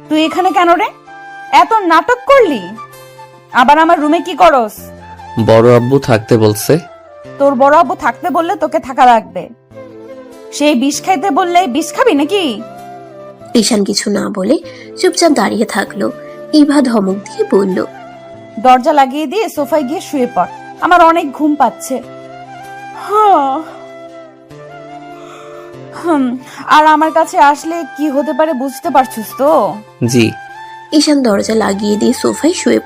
তুই এখানে কেন রে? এত নাটক করলি? আবার আমার রুমে কি করস? বড় আব্বু থাকতে বলছে। তোর বড় আব্বু থাকতে বললে তোকে থাকা লাগবে। সেই বিষ খাইতে বললে বিষ খাবি নাকি? ঈশান কিছু না বলে চুপচাপ দাঁড়িয়ে থাকলো। ইভা ধমক দিয়ে বলল, দরজা লাগিয়ে দিয়ে সোফায় গিয়ে শুয়ে পড়, আমার অনেক ঘুম পাচ্ছে। আর আমার কাছে আসলে কি হতে পারে বুঝতে পারছিস তো? জি। ঈশান দরজা লাগিয়ে দিয়ে সোফায় শুয়ে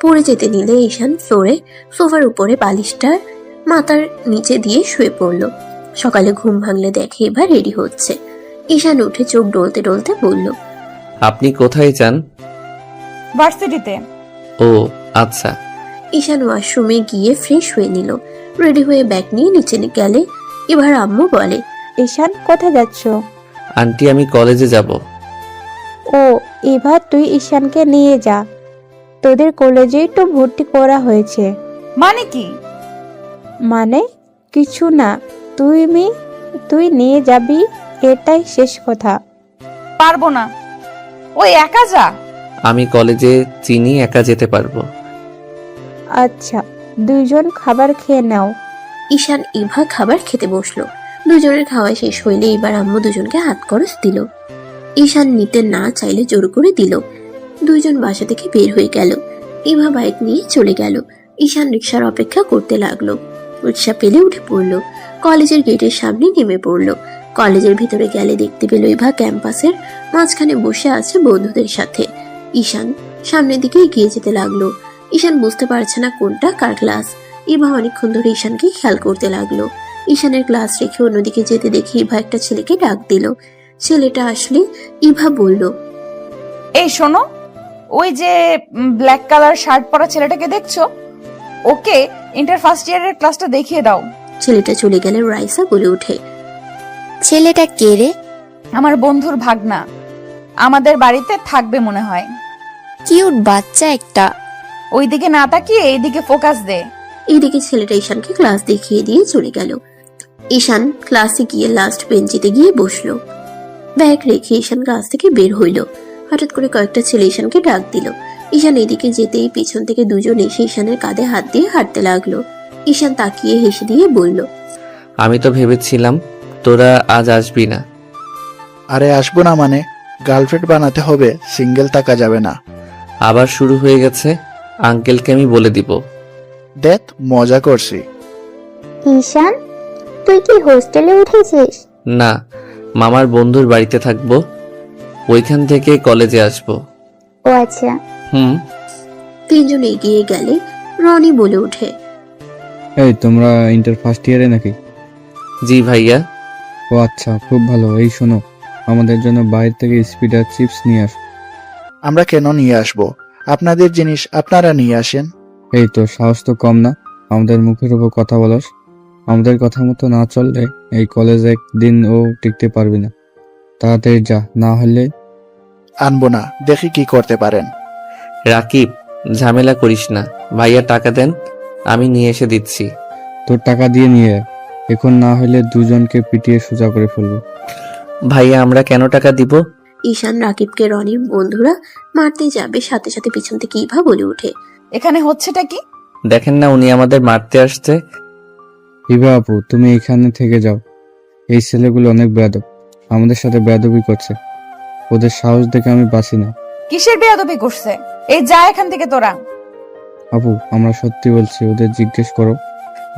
পড়ে যেতে নিলে ঈশান ফ্লোরে সোফার উপরে বালিশটার মাথার নিচে দিয়ে শুয়ে পড়ল। সকালে ঘুম ভাঙলে দেখে এবার রেডি হচ্ছে। ঈশান উঠে চোখ ডলতে ডলতে বলল, আপনি কোথায় যান? ভার্সিটিতে। ও আচ্ছা। ঈশান ওয়াশরুমে গিয়ে ফ্রেশ হয়ে নিল। রেডি হয়ে ব্যাগ নিয়ে নিচে গেলে এবার আম্মু বলে, ঈশান কোথায় যাচ্ছ? আন্টি আমি কলেজে যাব। ও এবার তুই ঈশানকে নিয়ে যা, তোদের কলেজেই তো ভর্তি করা হয়েছে। মানে কি? মানে কিছু না, তুই নিয়ে যাবি, এটাই শেষ কথা। পারবো না, ওই একা যা। আমি কলেজে চিনি, একা যেতে পারবো। আচ্ছা, দুইজন খাবার খেয়ে নাও। ঈশান ইভা খাবার খেতে বসলো। দুজনের খাওয়া শেষ হইলে এবার আম্মু দুজনকে হাত খরচ দিল। ঈশান নিতে না চাইলে জোর করে দিল। দুইজন বাসা থেকে বের হয়ে গেল। ইভা বাইক নিয়ে চলে গেল। ঈশান রিক্সার অপেক্ষা করতে লাগলো। রিক্সা পেলে উঠে পড়লো। কলেজের গেটের সামনে নেমে পড়লো। কলেজের ভিতরে গেলে দেখতে পেল ইভা ক্যাম্পাসের মাঝখানে বসে আছে বন্ধুদের সাথে। ঈশান সামনের দিকে এগিয়ে যেতে লাগলো। ঈশান বুঝতে পারছে না কোনটা কার ক্লাস। ইভা অনেকক্ষণ ধরে ঈশানকে খেয়াল করতে লাগলো। ঈশানের ক্লাস রেখে অন্যদিকে যেতে দেখে ইভা একটা ছেলেকে ডাক দিল। ছেলেটা আসলে ইভা বলল, এই শোনো, ওই যে ব্ল্যাক কালার শার্ট পরা ছেলেটাকে দেখছো, ওকে ইন্টার ফার্স্ট ইয়ারের ক্লাসটা দেখিয়ে দাও। ছেলেটা চলে গেলে রাইসা বলে ওঠে, ছেলেটা কে রে? আমার বন্ধুর ভাগনা, আমাদের বাড়িতে থাকবে মনে হয়। কিউট বাচ্চা একটা। ওইদিকে না তাকিয়ে এইদিকে ফোকাস দে। এইদিকে ছেলেটা ঈশানকে ক্লাস দেখিয়ে দিয়ে চলে গেল। ঈশান ক্লাসে গিয়ে লাস্ট বেঞ্চিতে গিয়ে বসলো। ব্যাগ রেখে ঈশান ক্লাস থেকে বের হইল। হঠাৎ করে কয়েকটা ছেলে ঈশানকে ডাক দিল। ঈশান এদিকে যেতেই পিছন থেকে দুজন এসে ঈশানের কাঁধে হাত দিয়ে হাঁটতে লাগলো। ঈশান তাকিয়ে হেসে দিয়ে বলল, আমি তো ভেবেছিলাম তোরা আজ আসবি না। আরে আসবো না মানে? গার্লফ্রেন্ড বানাতে হবে, সিঙ্গেল থাকা যাবে না। আবার শুরু হয়ে গেছে। আঙ্কেলকে আমি বলে দিব। দেখ মজা করছি। ঈশান, তুই কি হোস্টেলে উঠেছিস? না, মামার বন্ধুর বাড়িতে থাকবো, ওইখান থেকে কলেজে আসবো। ও আচ্ছা। হুম। তিনজন এগিয়ে গেলে রনি বলে ওঠে, এই তোমরা ইন্টার ফার্স্ট ইয়ারে নাকি? জি ভাইয়া। ও আচ্ছা, খুব ভালো। এই শোনো, আমাদের জন্য বাইরে থেকে স্পিড আর চিপস নিয়ে আস। আমরা কেন নিয়ে আসবো? আপনাদের জিনিস আপনারা নিয়ে আসেন। এই তো সাহস তো কম না, আমাদের মুখের উপর কথা বলস। আমাদের কথা মতো না চললে এই কলেজে একদিন ও টিকতে পারবি না। তাড়াতাড়ি যা, না হলে। আনবো না, দেখি কি করতে পারেন। রাকিব, ঝামেলা করিস না। ভাইয়া টাকা দেন, আমি নিয়ে এসে দিচ্ছি। তোর টাকা দিয়ে নিয়ে আয়। এখন না হলে দুজনকে পিটিয়ে সোজা করে ফেলবো। ভাইয়া আমরা কেন টাকা দিব? ঈশান রাকিবকে রনির বন্ধুরা মারতে যাবে, সাথে সাথে পিছন থেকে ইভা বলে ওঠে, এখানে হচ্ছেটা কি? দেখেন না উনি আমাদের মারতে আসছে। ইভা আপু, তুমি এখানে থেকে যাও। এই ছেলেগুলো অনেক বেয়াদব, আমাদের সাথে বেয়াদবি করছে। ওদের সাহস দেখে আমি বাঁচি না। কিসের বেয়াদবি করছে? এই যা এখান থেকে তোরা। আপু, আমরা সত্যি বলছি, ওদের জিজ্ঞেস করো।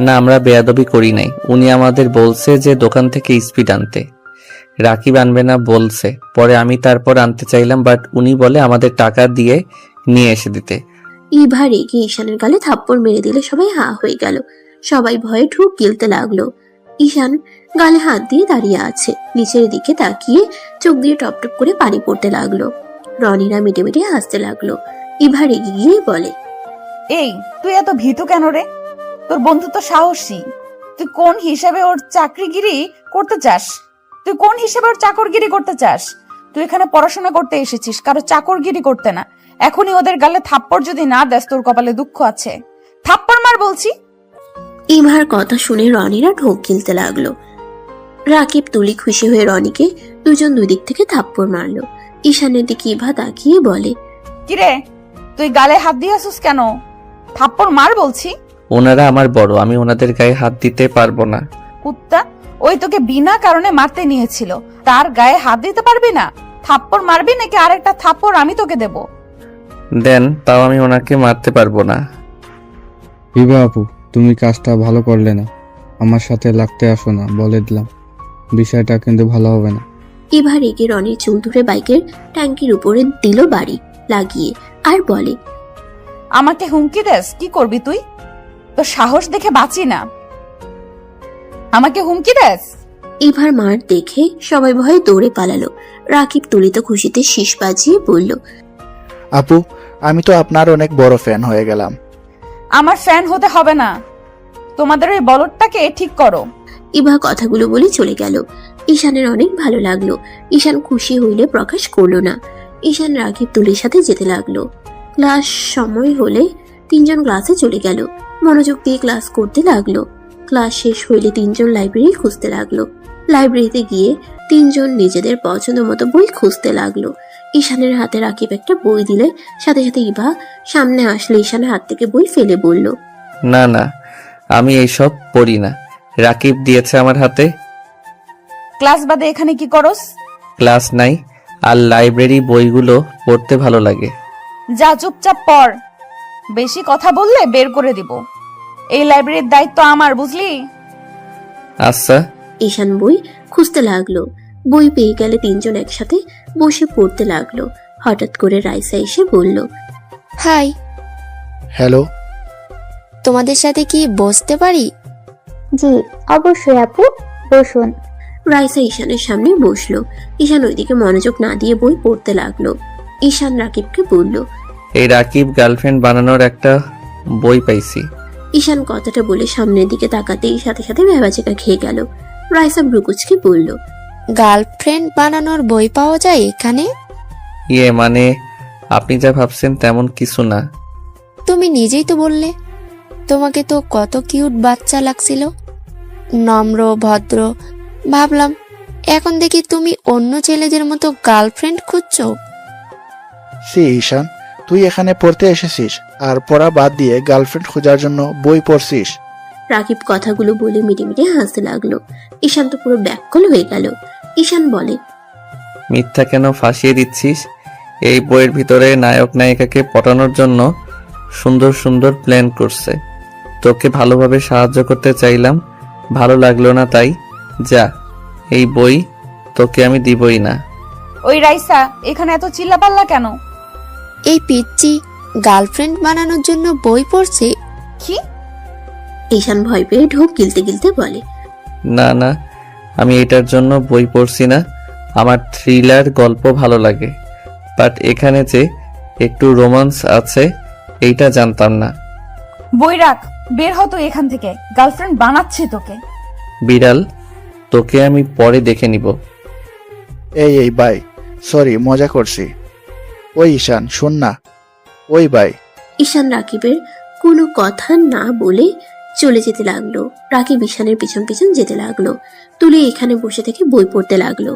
না, আমরা বেয়াদবি করি নাই। উনি আমাদের বলছে যে দোকান থেকে স্পিড আনতে। রাকিব আনবে না বলছে, পরে আমি তারপর আনতে চাইলাম, বাট উনি বলে আমাদের টাকা দিয়ে নিয়ে এসে দিতে। ইভা রেগে ঈশানের গালে থাপ্পড় মেরে দিলে সবাই হা হয়ে গেল। সবাই ভয়ে ঢুক গিলতে লাগলো। ঈশান গালে হাত দিয়ে দাঁড়িয়ে আছে, নিচের দিকে তাকিয়ে চোখ দিয়ে টপ টপ করে পানি পড়তে লাগলো। রনিরা মিটে মিটে হাসতে লাগলো। ইভা রেগে গিয়ে বলে, এই তুই এত ভীতু কেন রে? তোর বন্ধু তো সাহসী, তুই কোন হিসাবে ওর চাকরিগিরি করতে চাস? তুই কোন হিসাবে ওর চাকরগিরি করতে চাস? তুই এখানে পড়াশোনা করতে এসেছিস, কারো চাকরগিরি করতে না। এখনই ওদের গালে থাপ্পড় যদি না দেস, তোর কপালে দুঃখ আছে। থাপ্পড় মার বলছি। ইভার কথা শুনে রনিরা ঢোক গিলতে লাগলো। রাকিব তুলি খুশি হয়ে রনিকে দুজন দুই দিক থেকে থাপ্পড় মারলো। ঈশানের দিকে ইভা তাকিয়ে বলে, কিরে তুই গালে হাত দিয়ে আসুস কেন? থাপ্পড় মার বলছি। ওনারা আমার বড়, আমি ওনাদের গায়ে হাত দিতে পারবো না। কুত্তা, ওই তোকে বিনা কারণে মারতে নিয়েছিল, তার গায়ে হাত দিতে পারবি না? থাপ্পড় মারবি নাকি আরেকটা থাপ্পড় আমি তোকে দেব? দেন, তাও আমি ওনাকে মারতে পারবো না। ইভা আপু, তুমি কাজটা ভালো করলে না। আমার সাথে লাগতে আসো না, বলে দিলাম। বিষয়টা কিন্তু ভালো হবে না। ইভা রেগে রনির চুল ধরে বাইকের ট্যাঙ্কির উপরে দিল বাড়ি লাগিয়ে, আর বলে, আমাকে হুমকি দেস? কি করবি তুই? তোর সাহস দেখে বাঁচি না। আমাকে হুমকি দেস? ইভার মার দেখে সবাই ভয়ে দৌড়ে পালালো। রাকিব তুলিত খুশিতে শীষ বাজিয়ে বলল, আপু, আমি তো আপনার অনেক বড় ফ্যান হয়ে গেলাম। আমার ফ্যান হতে হবে না, তোমাদের ওই বলদটাকে ঠিক করো। ইভা কথাগুলো বলে চলে গেল। ঈশানের অনেক ভালো লাগলো। ঈশান খুশি হইলে প্রকাশ করলো না। ঈশান রাকিব তুলির সাথে যেতে লাগলো। ক্লাস সময় হলে তিনজন ক্লাসে চলে গেল। মনোযোগ দিয়ে ক্লাস করতে লাগলো। ক্লাস শেষ হইলে তিনজন লাইব্রেরি খুঁজতে লাগলো। লাইব্রেরিতে গিয়ে তিনজন নিজেদের পছন্দ মতো বই খুঁজতে লাগলো। ঈশানের হাতে রাকিব একটা বই দিলে সাথে সাথে ইভা সামনে আসলে ঈশানের হাত থেকে বই ফেলে বলল, না না, আমি এইসব পড়ি না। রাকিব দিয়েছে আমার হাতে। ক্লাস বাদে এখানে কি করস? ক্লাস নাই, আর লাইব্রেরি বইগুলো পড়তে ভালো লাগে। যা চুপচাপ পড়, বেশি কথা বললে বের করে দিব। এই লাইব্রেরির দায়িত্ব আমার, বুঝলি? আচ্ছা। ঈশান বই খুঁজতে লাগলো। বই পেয়ে গেলে তিনজন একসাথে বসে পড়তে লাগলো। হঠাৎ করে রাইসা এসে বলল, হাই, হ্যালো। তোমাদের সাথে কি বসতে পারি? জি অবশ্যই আপু, বসুন। রাইসা ঈশানের সামনে বসলো। ঈশান ওইদিকে মনোযোগ না দিয়ে বই পড়তে লাগলো। ঈশান রাকিবকে বলল, এই রাকিব গার্লফ্রেন্ড বানানোর একটা বই পাইছি। ঈশান কথাটা বলে সামনের দিকে তাকাতেই সাথে সাথে ভেবাচেকা খেয়ে গেল। রাইসা ব্রুকুচকে বলল, গার্লফ্রেন্ড বানানোর বই পাওয়া যায় এখানে? মানে আপনি যা ভাবছেন তেমন কিছু না। তুমি নিজেই তো বললে তোমাকে তো কত কিউট বাচ্চা লাগছিল, নম্র ভদ্র। ভাবলাম এখন দেখি তুমি অন্য ছেলেদের মতো গার্লফ্রেন্ড খুঁজছো। সি ঈশান, তুই এখানে পড়তে এসেছিস আর পড়া বাদ দিয়ে গার্লফ্রেন্ড খোঁজার জন্য বই পড়ছিস? রাকিব কথাগুলো বলে মিটিমিটি হাসতে লাগলো। ঈশান তো পুরো ব্যাককল হয়ে গেল। ঈশান বলে, মিথ্যা কেন ফাঁসিয়ে দিচ্ছিস? এই বইয়ের ভিতরে নায়ক নায়িকাকে পটানোর জন্য সুন্দর সুন্দর প্ল্যান করছে। তোকে ভালোভাবে সাহায্য করতে চাইলাম, ভালো লাগলো না, তাই যা, এই বই তোকে আমি দিবই না। ওই রাইসা, এখানে এত চিল্লাপাল্লা কেন? এই পিচ্চি গার্লফ্রেন্ড বানানোর জন্য বই পড়ছে? কি? ঈশান ভয় পেয়ে ঢোক গিলতে গিলতে বলে, না না, আমি এটার জন্য বই পড়ছি না। আমার থ্রিলার গল্প ভালো লাগে, বাট এখানে যে একটু রোমান্স আছে এইটা জানতাম না। বই রাখ, বের হ তুই এখান থেকে। গার্লফ্রেন্ড বানাচ্ছি তোকে। বিড়াল, তোকে আমি পরে দেখে নিব। এই বাই, সরি, মজা করছি। ওই ঈশান শোন না। ওই বাই। ঈশান রাকিবের কোনো কথা না বলে চলে যেতে লাগলো। রাকিব ঈশানের পিছন পিছন যেতে লাগলো। তুলি এখানে বসে থেকে বই পড়তে লাগলো।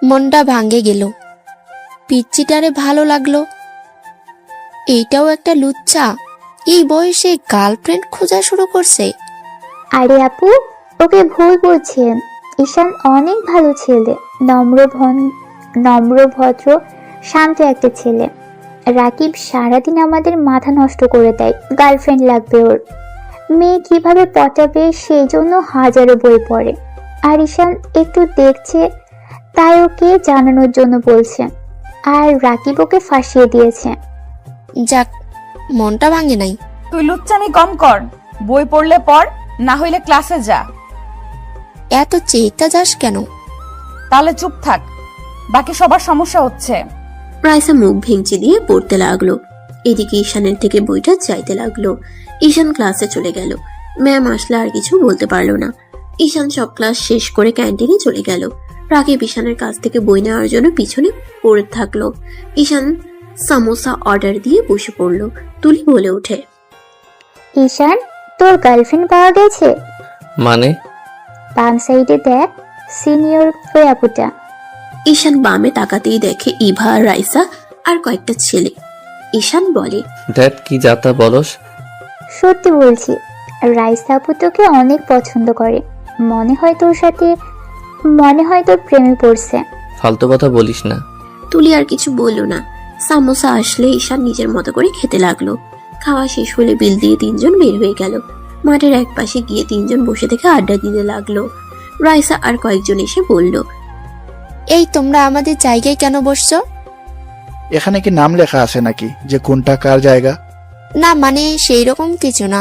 মনটা ভাঙ্গে গেল। পিচ্চিটারে ভালো লাগলো, এইটাও একটা লুচ্চা এই বয়সে গার্লফ্রেন্ড খোঁজা শুরু করছে। আরে আপু, ওকে ভুল বলছেন। ঈশান অনেক ভালো ছেলে, নম্র ভদ্র শান্ত একটা ছেলে। রাকিব সারাদিন আমাদের মাথা নষ্ট করে দেয়, গার্লফ্রেন্ড লাগবে ওর। মেয়ে কিভাবে পটাবে সেই জন্য হাজারো বই পড়ে। আর ঈশান একটু দেখছে তাই ওকে জানানোর জন্য বলছে, আর রাকিব ওকে ফাঁসিয়ে দিয়েছে। যাক, মনটা ভাঙে নাই। তুই লুচ্চামি কম কর, বই পড়লে পড়, না হইলে ক্লাসে যা। এত চেতা যাস কেন? তাহলে চুপ থাক, বাকি সবার সমস্যা হচ্ছে। রাইসা মুখ ভেঙচি দিয়ে পড়তে লাগলো। এদিকে ঈশানের থেকে বইটা চাইতে লাগলো। ঈশান ক্লাসে চলে গেল। ম্যাম আসলে আর কিছু বলতে পারলো না। ঈশান সব ক্লাস শেষ করে ক্যান্টিনে চলে গেল। রাকিব ঈশানের কাছ থেকে বই নেওয়ার জন্য পিছনে পড়ে থাকলো। ঈশান সামোসা অর্ডার দিয়ে বসে পড়লো। তুলি বলে ওঠে, ঈশান, তোর গার্লফ্রেন্ড পাওয়া গেছে? মানে? বাম সাইডে দেখ, সিনিয়র ওই আপুটা। ঈশান বামে তাকাতেই দেখে ইভা আর রাইসা আর কয়েকটা ছেলে। ঈশান বলে, দ্যাট কি যাতা বলস? সত্যি বলছি, রাইসা আপু তোকে অনেক পছন্দ করে। মনে হয় তোর প্রেমে পড়ছে। ফালতু কথা বলিস না। তুলি আর কিছু বলল না। সামোসা আসলে ঈশান নিজের মতো করে খেতে লাগলো। খাওয়া শেষ হলে বিল দিয়ে তিনজন বের হয়ে গেল। মাঠের এক পাশে গিয়ে তিনজন বসে থেকে আড্ডা দিতে লাগলো। রাইসা আর কয়েকজন এসে বলল, এই তোমরা আমাদের জায়গায় কেন বসছো? এখানে কি নাম লেখা আছে নাকি যে কোনটা কার জায়গা? না মানে সেই রকম কিছু না,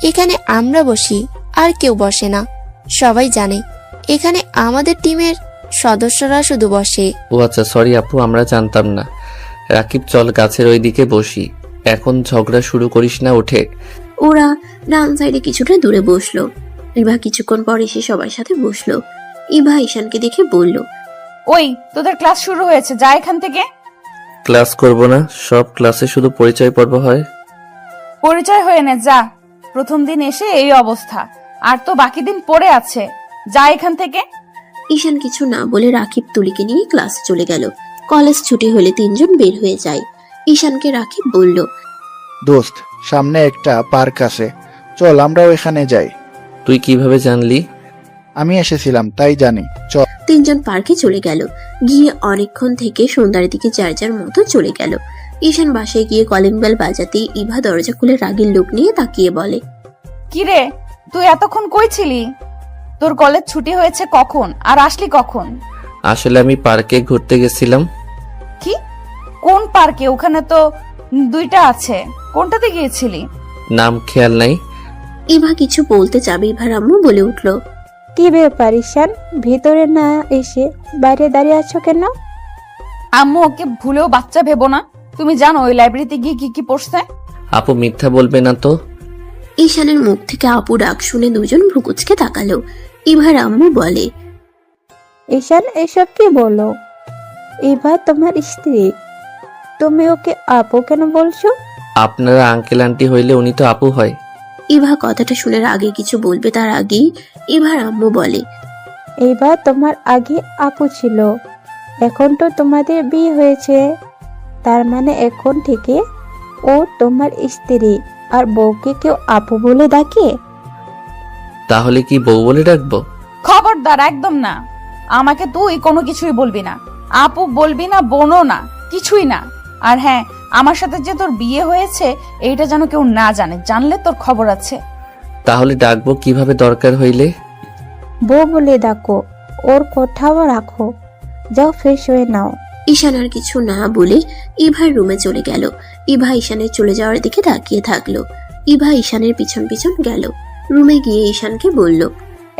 এখানে আমরা বসি আর কেউ বসে না। সবাই জানে এখানে আমাদের টিমের সদস্যরা শুধু বসে। ও আচ্ছা, সরি আপু, আমরা জানতাম না। রাকিব, চল গাছের ওই দিকে বসি। এখন ঝগড়া শুরু করিস না, ওঠে। ওরা ডান সাইডে কিছুটা দূরে বসলো। ইভা কিছুক্ষণ পর এসে সবার সাথে বসলো। ইভা ঈশানকে দেখে বলল, ওই তোদের ক্লাস শুরু হয়েছে, যা এখান থেকে। ক্লাস করব না, সব ক্লাসে শুধু পরিচয় পর্ব হয়। পরিচয় হয়ে নে, যা। প্রথম দিন এসে এই অবস্থা, আর তো বাকি দিন পড়ে আছে, যা এখান থেকে। ঈশান কিছু না বলে রাকিব তুলিকে নিয়ে ক্লাসে চলে গেল। কলেজ ছুটি হলে তিনজন বের হয়ে যায়। ঈশানকে রাকিব বলল, দোস্ত, সামনে একটা পার্ক আছে, চল আমরাও এখানে যাই। তুই কিভাবে জানলি? আমি এসেছিলাম তাই জানি, চল। তিনজন পার্কে চলে গেল। গিয়ে অনেকক্ষণ থেকে সন্ধ্যার দিকে যার যার মতো চলে গেল। ঈশান বাসায় গিয়ে কলিং বেল বাজাতেই ইভা দরজা খুলে রাগের লোক নিয়ে তাকিয়ে বলে, কিরে, তুই এতক্ষণ কই ছিলি? তোর কলেজ ছুটি হয়েছে কখন, আর আসলি কখন? আসলে আমি পার্কে ঘুরতে গেছিলাম। কি? কোন পার্কে? ওখানে তো দুইটা আছে, কোনটাতে গিয়েছিলি? নাম খেয়াল নাই। ইভা কিছু বলতে যাবে ইভার আম্মু বলে উঠল, কি ব্যাপার ঈশান, ভেতরে না এসে বাইরে দাঁড়িয়ে আছো কেন? আম্মু ওকে ভুলেও বাচ্চা ভেবো না। তুমি জানো ওই লাইব্রেরিতে গিয়ে কি কি পড়ছে? আপু, মিথ্যা বলবে না তো? ঈশানের মুখ থেকে আপু ডাক শুনে দুজন ভ্রুকুচকে তাকালো। ইভার আম্মু বলে, ঈশান এসব কি বলো? এবার তোমার স্ত্রী, তুমি ওকে আপু কেন বলছো? আপনারা আঙ্কেল আন্টি হইলে উনি তো আপু হয়। ইভা কথাটা শুনে আগে কিছু বলবে তার আগেই ইভার আম্মু বলে, এবার তোমার আগে আপু ছিল, এখন তো তোমাদের বিয়ে হয়েছে, তার মানে এখন থেকে ও তোমার স্ত্রী, আর বউকে কেউ আপু বলে ডাকে? তাহলে কি বউ বলে ডাকবো? খবরদার, একদম না। আমাকে তুই কোনো কিছুই বলবি না, আপু বলবি না, বোনও না, কিছুই না। আর হ্যাঁ, আমার সাথে যে তোর বিয়ে হয়েছে এইটা যেন কেউ না জানে, জানলে তোর খবর আছে। তাহলে ডাকবো কিভাবে দরকার হইলে? বউ বলে ডাকো, ওর কথাও রাখো। যাও, ফ্রেশ হয়ে নাও। ঈশান আর কিছু না বলে ইভার রুমে চলে গেল। ইভা ঈশানের চলে যাওয়ার দিকে তাকিয়ে থাকলো। ইভা ঈশানের পিছন পিছন গেল। রুমে গিয়ে ঈশানকে বলল,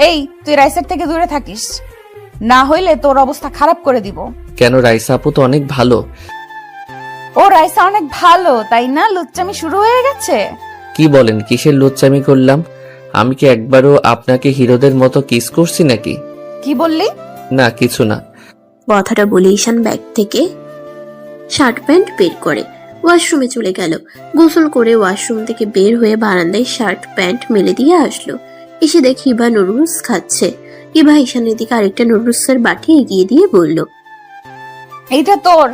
এই, তুই রাইসার থেকে দূরে থাকিস, না হইলে তোর অবস্থা খারাপ করে দিব। কেন? রাইসা আপু তো অনেক ভালো। ও রাইসা অনেক ভালো, তাই না? লুচ্চামি শুরু হয়ে গেছে। কি বলেন? কিসের লুচ্চামি করলাম? আমি কি একবারও আপনাকে হিরোদের মতো কিস করছি নাকি? কি বললি? না, কিছু না। কথাটা বলে ঈশান ব্যাগ থেকে শার্ট প্যান্ট বের করে ওয়াশরুমে চলে গেল। গোসল করে ওয়াশরুম থেকে বের হয়ে বারান্দায় শার্ট প্যান্ট মেলে দিয়ে আসলো। এসে দেখি ইভা নুডলস খাচ্ছে। ইভা ঈশানের দিকে আরেকটা নুডলসের বাটি এগিয়ে দিয়ে বলল, এইটা তোর।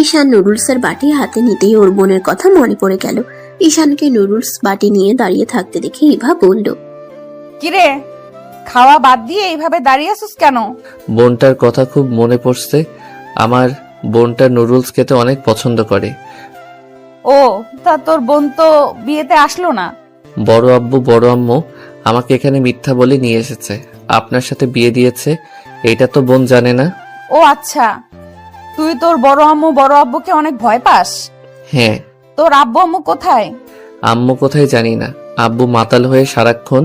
ঈশান নুডলসের বাটি হাতে নিতেই ওর বোনের কথা মনে পড়ে গেল। ঈশানকে নুডলস বাটি নিয়ে দাঁড়িয়ে থাকতে দেখে ইভা বলল, কিরে, খাওয়া বাদ দিয়ে এইভাবে দাঁড়িয়ে আছিস কেন? বোনটার কথা খুব মনে পড়ছে। আমার বোনটা নুডলস খেতে অনেক পছন্দ করে। ও, তা তোর বোন তো বিয়েতে আসলো না? বড় আব্বু বড় আম্মু আমাকে এখানে মিথ্যা বলে নিয়ে এসেছে, আপনার সাথে বিয়ে দিয়েছে। এটা তো বোন জানে না। ও আচ্ছা, তুই তোর বড় আম্মু বড় আব্বুকে অনেক ভয় পাস? হ্যাঁ। তোর আব্বু আম্মু কোথায়? আম্মু কোথায় জানি না, আব্বু মাতাল হয়ে সারাক্ষণ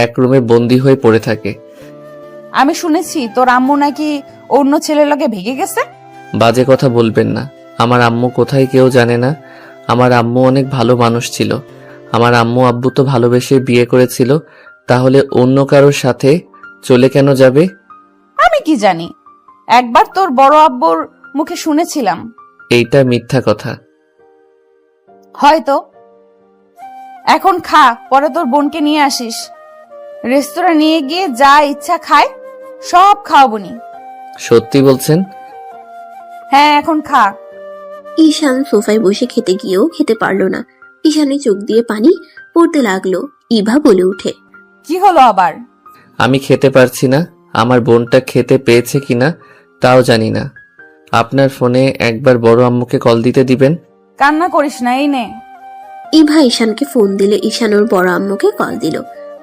এক রুমে বন্দি হয়ে পড়ে থাকে। আমি শুনেছি তোর আম্মু নাকি অন্য ছেলের লগে ভেগে গেছে। বাজে কথা বলবেন না। আমার আম্মু কোথায় কেউ জানে না। আমার আম্মু অনেক ভালো মানুষ ছিল। আমার আম্মু আব্বু তো ভালোবেসে বিয়ে করেছিল, তাহলে অন্য কারোর সাথে চলে কেন যাবে? আমি কি জানি, একবার তোর বড় আব্বুর মুখে শুনেছিলাম। এইটা মিথ্যা কথা। হয়তো। এখন খা, পরে তোর বোনকে নিয়ে আসিস। রেস্তোরাঁ নিয়ে গিয়ে যা ইচ্ছা খায়, সব খাওয়াবনি। সত্যি বলছেন? হ্যাঁ, এখন খা। ঈশান সোফায় বসে খেতে গিয়েও খেতে পারল না। ঈশানের চোখ দিয়ে পানি পড়তে লাগলো। ইভা বলে উঠে, কি হলো আবার? আমি খেতে পারছি না। আমার বোনটা খেতে পেয়েছে কিনা তাও জানি না। আপনার ফোনে একবার বড় আম্মুকে কল দিতে দিবেন? কান্না করিস না, এই নে। ইভা ঈশানকে ফোন দিলে ঈশান ওর বড় আম্মুকে কল দিল।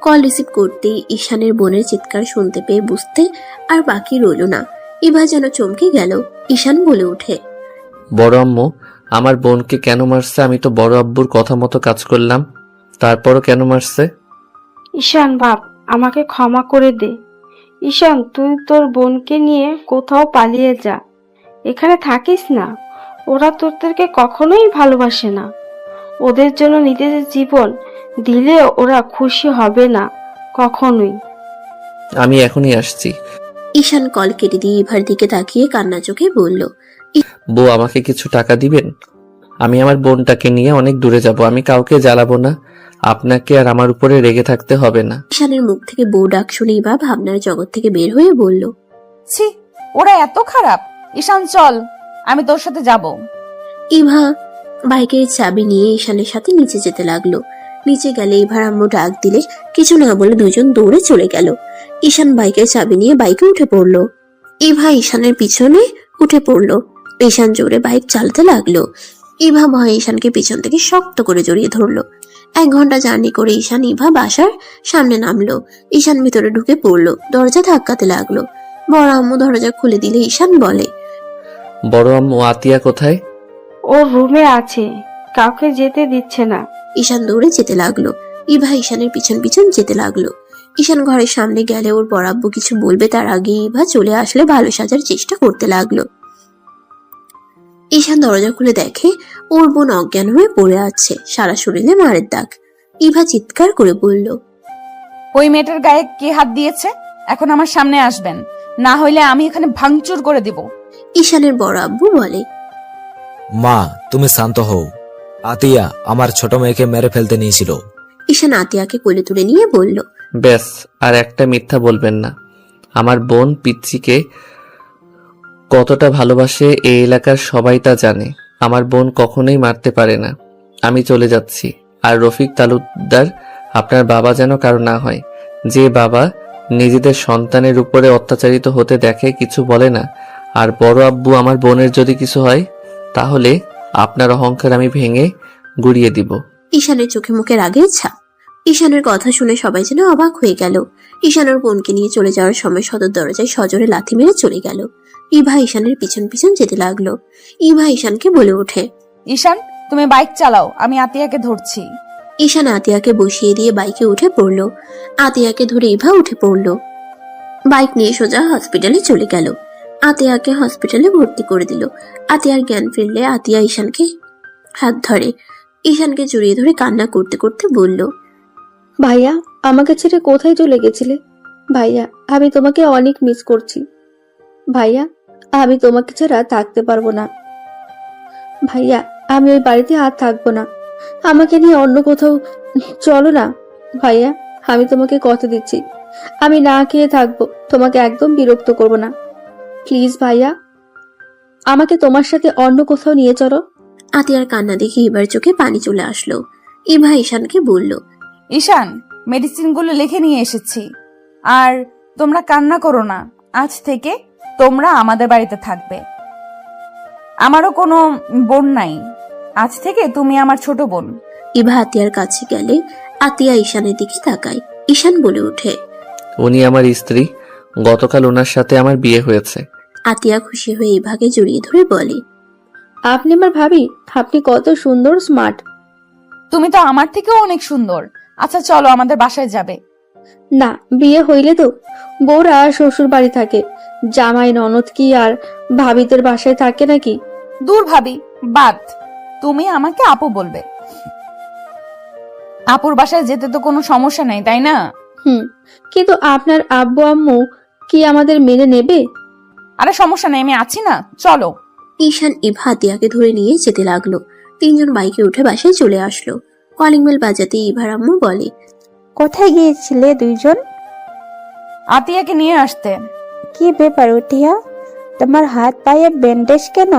কল রিসিভ করতেই ঈশানের বোনের চিৎকার শুনতে পেয়ে বুঝতে আর বাকি রইল না। ইভা যেন চমকে গেল। ঈশান বলে ওঠে, বড় আম্মু আমার বোনকে কেন মারছে? আমি তো বড় আব্বুর কথা মতো কাজ করলাম, তারপরও কেন মারছে? ঈশান বাপ, আমাকে ক্ষমা করে দে। ঈশান, তুই তোর বোনকে নিয়ে কোথাও পালিয়ে যা, এখানে থাকিস না। ওরা তোদেরকে কখনোই ভালোবাসে না। ওদের জন্য নিজেদের জীবন দিলে ওরা খুশি হবে না কখনোই। আমি এখনই আসছি। ঈশান কল কেটে দিয়ে ইভার দিকে তাকিয়ে কান্না চোখে বলল, বউ আমাকে কিছু টাকা দিবেন? আমি আমার বোনটাকে নিয়ে অনেক দূরে যাব। আমি কাউকে জ্বালাবো না। আপনাকে আর আমার উপরে রেগে থাকতে হবে না। ঈশানের মুখ থেকে বউ ডাক শুনে ইভা ভাবনার জগৎ থেকে বের হয়ে বলল, ছি, ওরা এত খারাপ। ঈশান চল, আমি তোর সাথে যাব। ইভা বাইকের চাবি নিয়ে ঈশানের সাথে নিচে যেতে লাগলো। নিচে গেলে ইভার আম্মু ডাক দিলে কিছু না বলে দুজন দৌড়ে চলে গেল। ঈশান বাইকের চাবি নিয়ে বাইকে উঠে পড়লো। ইভা ঈশানের পিছনে উঠে পড়লো। ঈশান জোরে বাইক চালাতে লাগলো। ইভা ভয়ে ঈশানকে পিছন থেকে শক্ত করে জড়িয়ে ধরলো। 1 ঘন্টা জার্নি করে ঈশান ইভা বাসার সামনে নামলো। ঈশান ভিতরে ঢুকে পড়লো। দরজা ধাক্কাতে লাগলো। বড় আম্মু দরজা খুলে দিলে ঈশান বলে, বড় আম্মু আতিয়া কোথায়? ও রুমে আছে, কাউকে যেতে দিচ্ছে না। ঈশান দৌড়ে যেতে লাগলো। ইভা ঈশানের পিছন পিছন যেতে লাগলো। ঈশান ঘরের সামনে গেলে ওর বড় আব্বু কিছু বলবে তার আগে ইভা চলে আসলে ভালো সাজার চেষ্টা করতে লাগলো। ঈশান দরজা খুলে দেখে ওর বোন অজ্ঞান হয়ে পড়ে আছে, সারা শরীরে মারের দাগ। ইভা চিৎকার করে বলল, ওই মেয়েটার গায়ে কে হাত দিয়েছে? এখন আমার সামনে আসবেন, না হইলে আমি এখানে ভাঙচুর করে দিব। ঈশানের বড় আব্বু বলে, মা, তুমি শান্ত হও। আতিয়া আমার ছোট মেয়েকে মেরে ফেলতে নিয়েছিল। ঈশান আতিয়াকে কোলে তুলে নিয়ে বলল, ব্যাস, আর একটা মিথ্যা বলবেন না। আমার বোন পিচ্চিকে কতটা ভালোবাসে এই এলাকার সবাই তা জানে। আমার বোন কখনোই মারতে পারে না। আমি চলে যাচ্ছি। আর রফিক তালুকদার, আপনার বাবা যেন কারো না হয়। যে বাবা নিজেদের সন্তানের উপরে অত্যাচারিত হতে দেখে কিছু বলে না, আর বড় আব্বু আমার বোনের যদি কিছু হয় তাহলে আপনার অহংকার আমি ভেঙে গুড়িয়ে দিব। ঈশানের চোখে মুখে রাগের ছাপ। ঈশানের কথা শুনে সবাই যেন অবাক হয়ে গেল। ঈশানের বোনকে নিয়ে চলে যাওয়ার সময় সদর দরজায় সজোরে লাথি মেরে চলে গেল। ইভা ঈশানের পিছন পিছন যেতে লাগলো। ইভা ঈশানকে বলে ওঠে, ঈশান, তুমি বাইক চালাও, আমি আতিয়াকে ধরছি। ঈশান আতিয়াকে বসিয়ে দিয়ে বাইকে উঠে পড়লো। আতিয়াকে ধরে ইভা উঠে পড়লো। বাইক নিয়ে সোজা হসপিটালে চলে গেল। আতিয়াকে হসপিটালে ভর্তি করে দিল। আতিয়ার জ্ঞান ফিরলে আতিয়া ঈশানকে হাত ধরে। ঈশানকে জড়িয়ে ধরে কান্না করতে করতে বলল, ভাইয়া, আমাকে ছেড়ে কোথায় চলে গেছিলে? ভাইয়া, আমি তোমাকে অনেক মিস করছি। ভাইয়া, আমি তোমাকে ছাড়া থাকতে পারবো না। ভাইয়া, আমি ওই বাড়িতে আর থাকবো না। আমাকে নিয়ে অন্য কোথাও চলো না। ভাইয়া, আমি তোমাকে কথা দিচ্ছি, আমি না খেয়ে থাকবো, তোমাকে একদম বিরক্ত করব না। প্লিজ ভাইয়া, আমাকে তোমার সাথে অন্য কোথাও নিয়ে চলো। আতিয়ার কান্না দেখে এবার চোখে পানি চলে আসলো। ইভা ঈশানকে বলল, ঈশান, মেডিসিনগুলো লিখে নিয়ে এসেছি। আর তোমরা কান্না করো না, আজ থেকে তোমরা আমাদের বাড়িতে থাকবে। আমারও কোনো বোন নাই, আজ থেকে তুমি আমার ছোট বোন। ইভা আতিয়ার কাছে গেলে আতিয়া ঈশানের দিকে তাকায়। ঈশান বলে ওঠে, উনি আমার স্ত্রী। গতকাল ওনার সাথে আমার বিয়ে হয়েছে। আতিয়া খুশি হয়ে ইভাকে জড়িয়ে ধরে বলে, আপনি আমার ভাবি, আপনি কত সুন্দর, স্মার্ট। তুমি তো আমার থেকেও অনেক সুন্দর। আচ্ছা চলো, আমাদের বাসায় যাবে। না, বিয়ে হইলে তো বউরা শ্বশুর বাড়ি থাকে, জামাই ননদ কি আর ভাবিদের বাসায় থাকে নাকি? দূর ভাবি, বাদ। তুমি আমাকে আপু বলবে। আপুর বাসায় যেতে তো কোনো সমস্যা নেই, তাই না? কিন্তু আপনার আব্বু আম্মু কি আমাদের মেনে নেবে? আরে সমস্যা নেই, আমি আছি না, চলো। ঈশান ইভা আতিয়াকে ধরে নিয়ে যেতে লাগলো। 3 জন বাইকে উঠে বাসায় চলে আসলো। কলিং বেল বাজাতে ইভার আম্মু বলে, কোথায় গিয়েছিলে দুইজন? আতিয়াকে নিয়ে আসতে। কি ব্যাপার উঠিয়া? তোমার হাত পায়ে ব্যান্ডেজ কেন?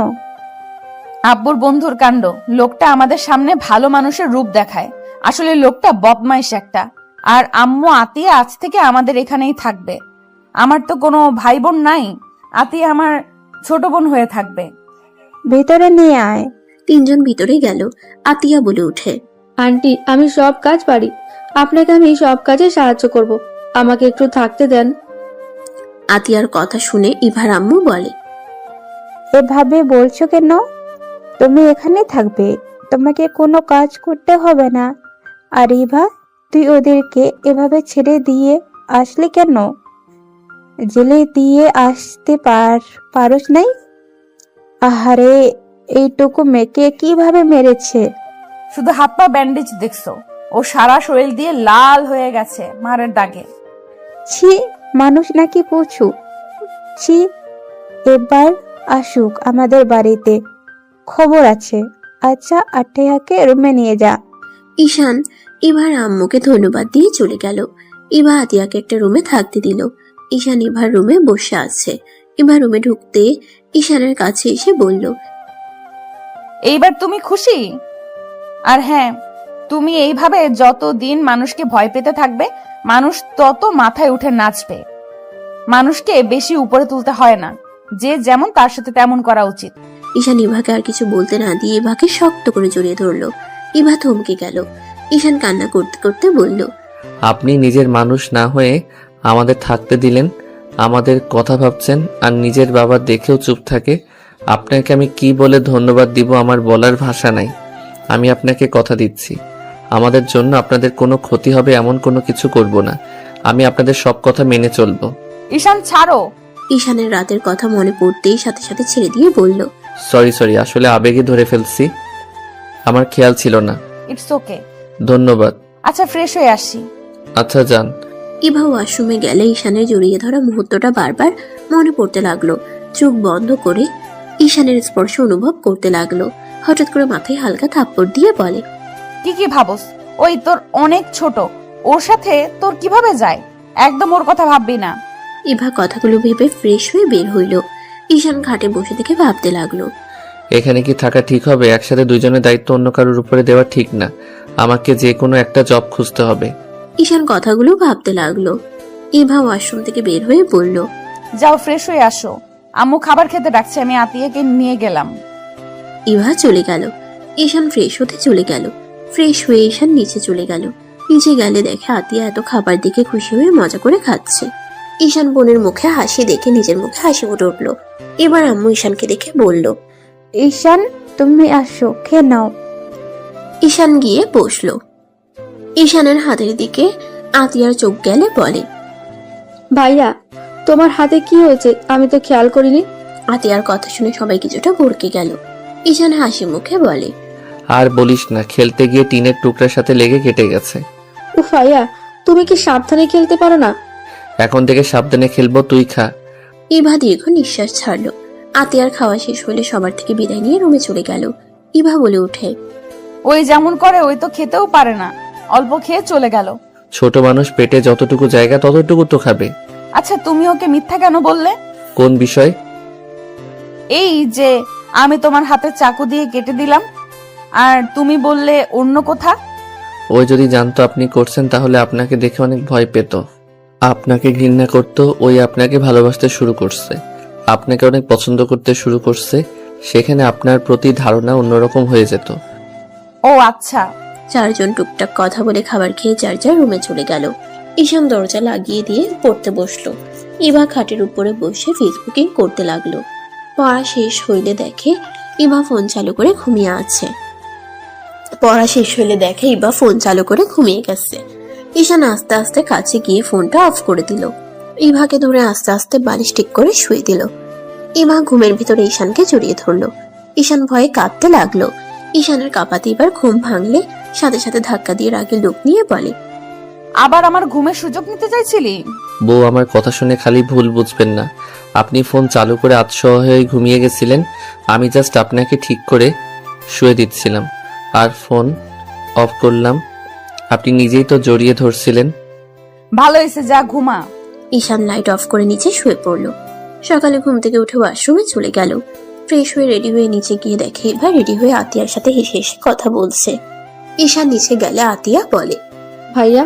আব্বুর বন্ধুর কাণ্ড। লোকটা আমাদের সামনে ভালো মানুষের রূপ দেখায়, আসলে লোকটা বদমাইশ একটা। আর আম্মু আতিয়া আজ থেকে আমাদের এখানেই থাকবে। আমার তো কোনো ভাই বোন নাই, আতিয়া আমার ছোট বোন হয়ে থাকবে। ভিতরে নিয়ে আয়। তিনজন ভিতরে গেল। আতিয়া বলে ওঠে, আন্টি, আমি সব কাজ পারি, আপনাকে আমি সব কাজে সাহায্য করব, আমাকে একটু থাকতে দেন। আতিয়ার কথা শুনে ইভার আম্মু বলে, এভাবে বলছো কেন? তুমি এখানে থাকবে, তোমাকে কোনো কাজ করতে হবে না। আর ইভা, তুই ওদেরকে এভাবে ছেড়ে দিয়ে আসলি কেন? জেলে দিয়ে আসতে পারস নাই? আহারে, এইটুকু মেয়েকে কিভাবে মেরেছে? শুধু হাত পা ব্যান্ডেজ দেখছো, ও সারা শরীর দিয়ে লাল হয়ে গেছে মারের দাগে। ছি, মানুষ নাকি পুছু? ছি, এবার আসুক আমাদের বাড়িতে, খবর আছে। আচ্ছা, আটেহাকে রুমে নিয়ে যা। ঈশান ইভার আম্মুকে ধন্যবাদ দিয়ে চলে গেল। ইভা আতিয়াকে একটা রুমে থাকতে দিল। ঈশান ইভার রুমে বসে আছে। ইভা রুমে ঢুকতে ঈশানের কাছে এসে বলল, এইবার তুমি খুশি? আর হ্যাঁ, তুমি এইভাবে যতদিন মানুষকে ভয় পেতে থাকবে, মানুষ তত মাথায় উঠে নাচবে। মানুষকে বেশি উপরে তুলতে হয় না, যে যেমন তার সাথে তেমন করা উচিত। ঈশান ইভাকে আর কিছু বলতে না দিয়ে ইভাকে শক্ত করে জড়িয়ে ধরলো। ইভা থমকে গেল। ঈশান কান্না করতে করতে বলল, আপনি নিজের মানুষ না হয়ে আমাদের থাকতে দিলেন, আমাদের কথা ভাবছেন, আর নিজের বাবা দেখেও চুপ থাকে। আপনাকে আমি কি বলে ধন্যবাদ দিব আমার বলার ভাষা নাই। আমি আপনাকে কথা দিচ্ছি, আমাদের জন্য আপনাদের কোনো ক্ষতি হবে এমন কোনো কিছু করব না। আমি আপনাদের সব কথা মেনে চলবো। ঈশান, ছাড়ো। ঈশানের রাতের কথা মনে পড়তেই সাথে সাথে ছেড়ে দিয়ে বলল, সরি, আসলে আবেগে ধরে ফেলছি, আমার খেয়াল ছিল না। It's okay. ধন্যবাদ। আচ্ছা, ফ্রেশ হয়ে আসি। আচ্ছা, যান। ইভা ওয়াশরুমে গেলে ঈশানের জড়িয়ে ধরা মুহূর্তটা বারবার মনে পড়তে লাগলো। চোখ বন্ধ করে ঈশানের স্পর্শ অনুভব করতে লাগলো। হঠাৎ করে মাথায় হালকা থাপ্পড় দিয়ে বলে, কি ভাবস? ওই তোর অনেক ছোট, ওর সাথে তোর কিভাবে যায়? একদম ওর কথা ভাববি না। ইভা কথাগুলো ভেবে ফ্রেশ হয়ে বের হইল। ঈশান ঘাটে বসে থেকে ভাবতে লাগলো, এখানে কি থাকা ঠিক হবে? একসাথে দুইজনের দায়িত্ব অন্য কারোর উপরে দেওয়া ঠিক না। আমাকে যে কোনো একটা জব খুঁজতে হবে। ঈশান কথাগুলো ভাবতে লাগলো। ইভা ওয়াশরুম থেকে বের হয়ে বলল, যাও, ফ্রেশ হয়ে আসো, আম্মু খাবার খেতে ডাকছে, আমি আতিয়াকে নিয়ে গেলাম। ইভা চলে গেল। ঈশান ফ্রেশ হতে চলে গেল। ফ্রেশ হয়ে ঈশান নিচে চলে গেল। নিচে গেলে দেখে আতিয়া এত খাবার দেখে খুশি হয়ে মজা করে খাচ্ছে। ঈশান বোনের মুখে হাসি দেখে নিজের মুখে হাসি ফুটে উঠলো। এবার আম্মু ঈশানকে দেখে বলল, ঈশান, তুমি আসো, খেয়ে নাও। ঈশান গিয়ে বসলো। ঈশানের হাতের দিকে আতিয়ার চোখ গেলে বলে, ভাইয়া, তোমার হাতে কি হয়েছে? আমি তো খেয়াল করিনি। আতিয়ার কথা শুনে সবাই কিছুটা ভরকে গেল। ঈশান হাসি মুখে বলে, আর বলিস না, খেলতে গিয়ে টিনের টুকরার সাথে লেগে কেটে গেছে। উফ ভাইয়া, তুমি কি সাবধানে খেলতে পারো না? এখন থেকে সাবধানে খেলবো, তুই খা। ইভা দীর্ঘ নিঃশ্বাস ছাড়লো। আতিয়ার খাওয়া শেষ হলে সবার থেকে বিদায় নিয়ে রুমে চলে গেল। ইভা বলে ওঠে, ওই যেমন করে, ওই তো খেতেও পারে না, অল্প খেয়ে চলে গেল। ছোট মানুষ, পেটে যতটুকু জায়গা ততটুকু তো খাবে। আচ্ছা, তুমি ওকে মিথ্যা কেন বললে? কোন বিষয়? এই যে আমি তোমার হাতে চাকু দিয়ে কেটে দিলাম, আর তুমি বললে অন্য কোথা। ওই যদি জানতো আপনি করছেন তাহলে আপনাকে দেখে অনেক ভয় পেত, আপনাকে ঘৃণা করতো, ওই আপনাকে ভালোবাসতে শুরু করছে, আপনাকে অনেক পছন্দ করতে শুরু করছে, সেখানে আপনার প্রতি ধারণা অন্যরকম হয়ে যেত। ও আচ্ছা। চারজন টুকটাক কথা বলে খাবার খেয়ে যার যার রুমে চলে গেল। ঈশান দরজা লাগিয়ে দিয়ে পড়তে বসলো। ইভা খাটের উপরে বসে ফেসবুকিং করতে লাগলো। পড়া শেষ হইলে দেখে ইভা ফোন চালু করে ঘুমিয়ে গেছে। ঈশান আস্তে আস্তে কাছে গিয়ে ফোনটা অফ করে দিল। ইভাকে ধরে আস্তে আস্তে বালিশ ঠিক করে শুয়ে দিল। ইভা ঘুমের ভিতরে ঈশানকে জড়িয়ে ধরলো। ঈশান ভয়ে কাঁদতে লাগলো। ঈশানের কাঁপাতে এবার ঘুম ভাঙলে সাথে সাথে ধাক্কা দিয়ে রাগে লোক নিয়ে বলে, আবার আমার ঘুমের সুযোগ নিতে চাইছিলি? বউ, আমার কথা শুনে খালি ভুল বুঝবেন না। আপনি ফোন চালু করে আতশোয়া হয়ে ঘুমিয়ে গেছিলেন, আমি জাস্ট আপনাকে ঠিক করে শুয়ে দিচ্ছিলাম আর ফোন অফ করলাম। আপনি নিজেই তো জড়িয়ে ধরছিলেন। ভালো হয়েছে, যা ঘুমা। ঈশান লাইট অফ করে নিচে শুয়ে পড়লো। সকালে ঘুম থেকে উঠে ওয়াশরুমে চলে গেল। ফ্রেশ হয়ে রেডি হয়ে নিচে গিয়ে দেখে ইভা রেডি হয়ে আতিয়ার সাথে হেসে হেসে কথা বলছে। ঈশান নিচে গেলে আতিয়া বলে, ভাইয়া,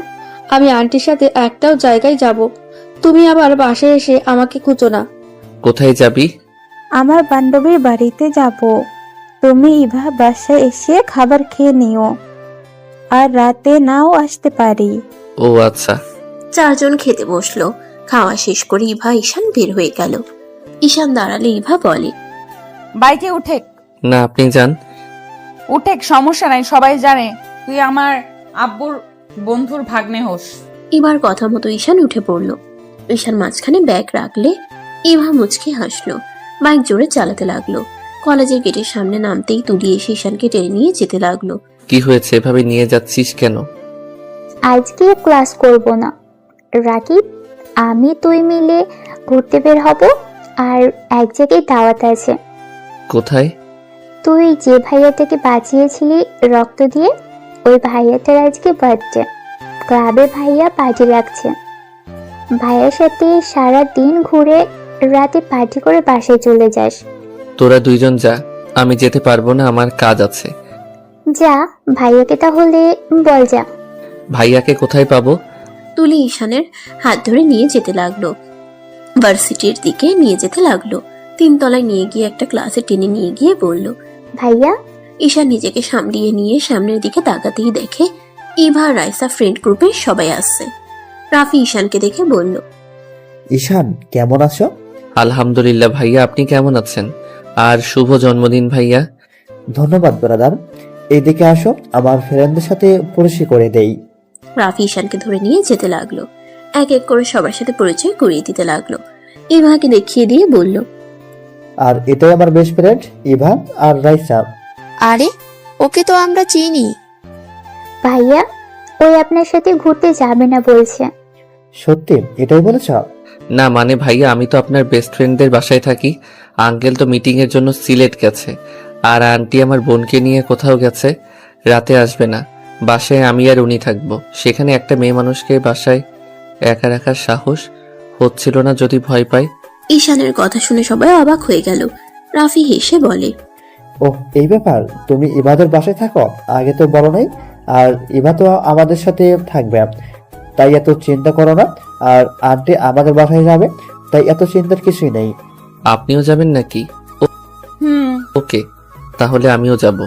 আমি আন্টির সাথে একটাও জায়গায় যাব, তুমি আবার বাসায় এসে আমাকে খুঁজো না। কোথায় যাবি? আমার বান্ধবীর বাড়িতে যাব। তুমি ইভা বাসায় এসে খাবার খেয়ে নিও, আর রাতে নাও আসতে পারি। ও আচ্ছা। চারজন খেতে বসলো। খাওয়া শেষ করে ইভা ঈশান বের হয়ে গেল। ঈশান দাঁড়ালে ইভা বলে, বাইকে উঠেক। না, আপনি যান। উঠেক, সমস্যা নাই, সবাই জানে তুই আমার আব্বুর বন্ধুর ভাগ্নে হোস। এবার কথা মতো ঈশান উঠে পড়লো। ঈশান মাঝখানে ব্যাগ রাখলে ইভা মুচকি হাসলো। বাইক জোরে চালাতে লাগলো। কলেজের গেটের সামনে নামতেই তুলি এসে ঈশানকে টেনে নিয়ে যেতে লাগলো। কি হয়েছে, এভাবে নিয়ে যাচ্ছিস কেন? আজকে ক্লাস করব না। রাকিব, আমি তুই মিলে ঘুরতে বের হব, আর এক জায়গায় দাওয়াত আছে। কোথায়? তুই যে ভাইয়াটাকে বাঁচিয়েছিলি রক্ত দিয়ে, ওই ভাইয়াটার আজকে বার্থডে। ক্লাবে ভাইয়া পার্টি রাখছে। ভাইয়ার সাথে সারা দিন ঘুরে রাতে পার্টি করে বাসায় চলে যাস। তোরা দুইজন যা, আমি যেতে পারবো না, আমার কাজ আছে। যা, ভাইয়াকে তাহলে বল যা। ভাইয়াকে কোথায় পাবো? তুলি ঈশানের হাত ধরে নিয়ে যেতে লাগলো। ভার্সিটির দিকে নিয়ে যেতে লাগলো। 3 তলায় নিয়ে গিয়ে একটা ক্লাসে টেনে নিয়ে গিয়ে বলল, ভাইয়া। ঈশান নিজেকে সামলিয়ে নিয়ে সামনের দিকে তাকাতেই দেখে ইভা রাইসা ফ্রেন্ড গ্রুপের সবাই আসছে। রাফি ঈশানকে দেখে বলল, ঈশান, কেমন আছো? আলহামদুলিল্লাহ ভাইয়া, আপনি কেমন আছেন? আর শুভ জন্মদিন ভাইয়া। ধন্যবাদ ব্রাদার। এইদিকে আসো, আমার ফ্রেন্ডদের সাথে পরিচয় করে দেই। রাফি ঈশানকে ধরে নিয়ে যেতে লাগলো। এক এক করে সবার সাথে পরিচয় করিয়ে দিতে লাগলো। ইভাকে দেখিয়ে দিয়ে বলল, আর এটাই আমার বেস্ট ফ্রেন্ড ইভা আর রাইসা। আরে, ওকে তো আমরা চিনি। ভাইয়া, ওই আপনার সাথে ঘুরতে যাবে না বলছে। সত্যি এটাই বলেছ? না মানে ভাইয়া, আমি তো আপনার বেস্ট ফ্রেন্ডদের বাসায় থাকি। আঙ্কেল তো মিটিং এর জন্য সিলেট গেছে, আর আন্টি আমার বোনকে নিয়ে কোথাও গেছে, রাতে আসবে না। বাসায় আমি আর উনি থাকবো। সেখানে একটা মেয়ে মানুষকে বাসায় একা রাখার সাহস হচ্ছিল না, যদি ভয় পাই। ঈশানের কথা শুনে সবাই অবাক হয়ে গেল। রাফি হেসে বলে, ওহ, এই ব্যাপার, তুমি ইভাদের বাসায় থাকো? আগে তো বলো নাই। আর ইভা তো আমাদের সাথে থাকবে, তাই এত চিন্তা করো না। আর আন্টি আমাদের বাসায় যাবে, তাই এত চিন্তার কিছুই নেই। আপনিও যাবেন নাকি? ওকে, তাহলে আমিও যাব।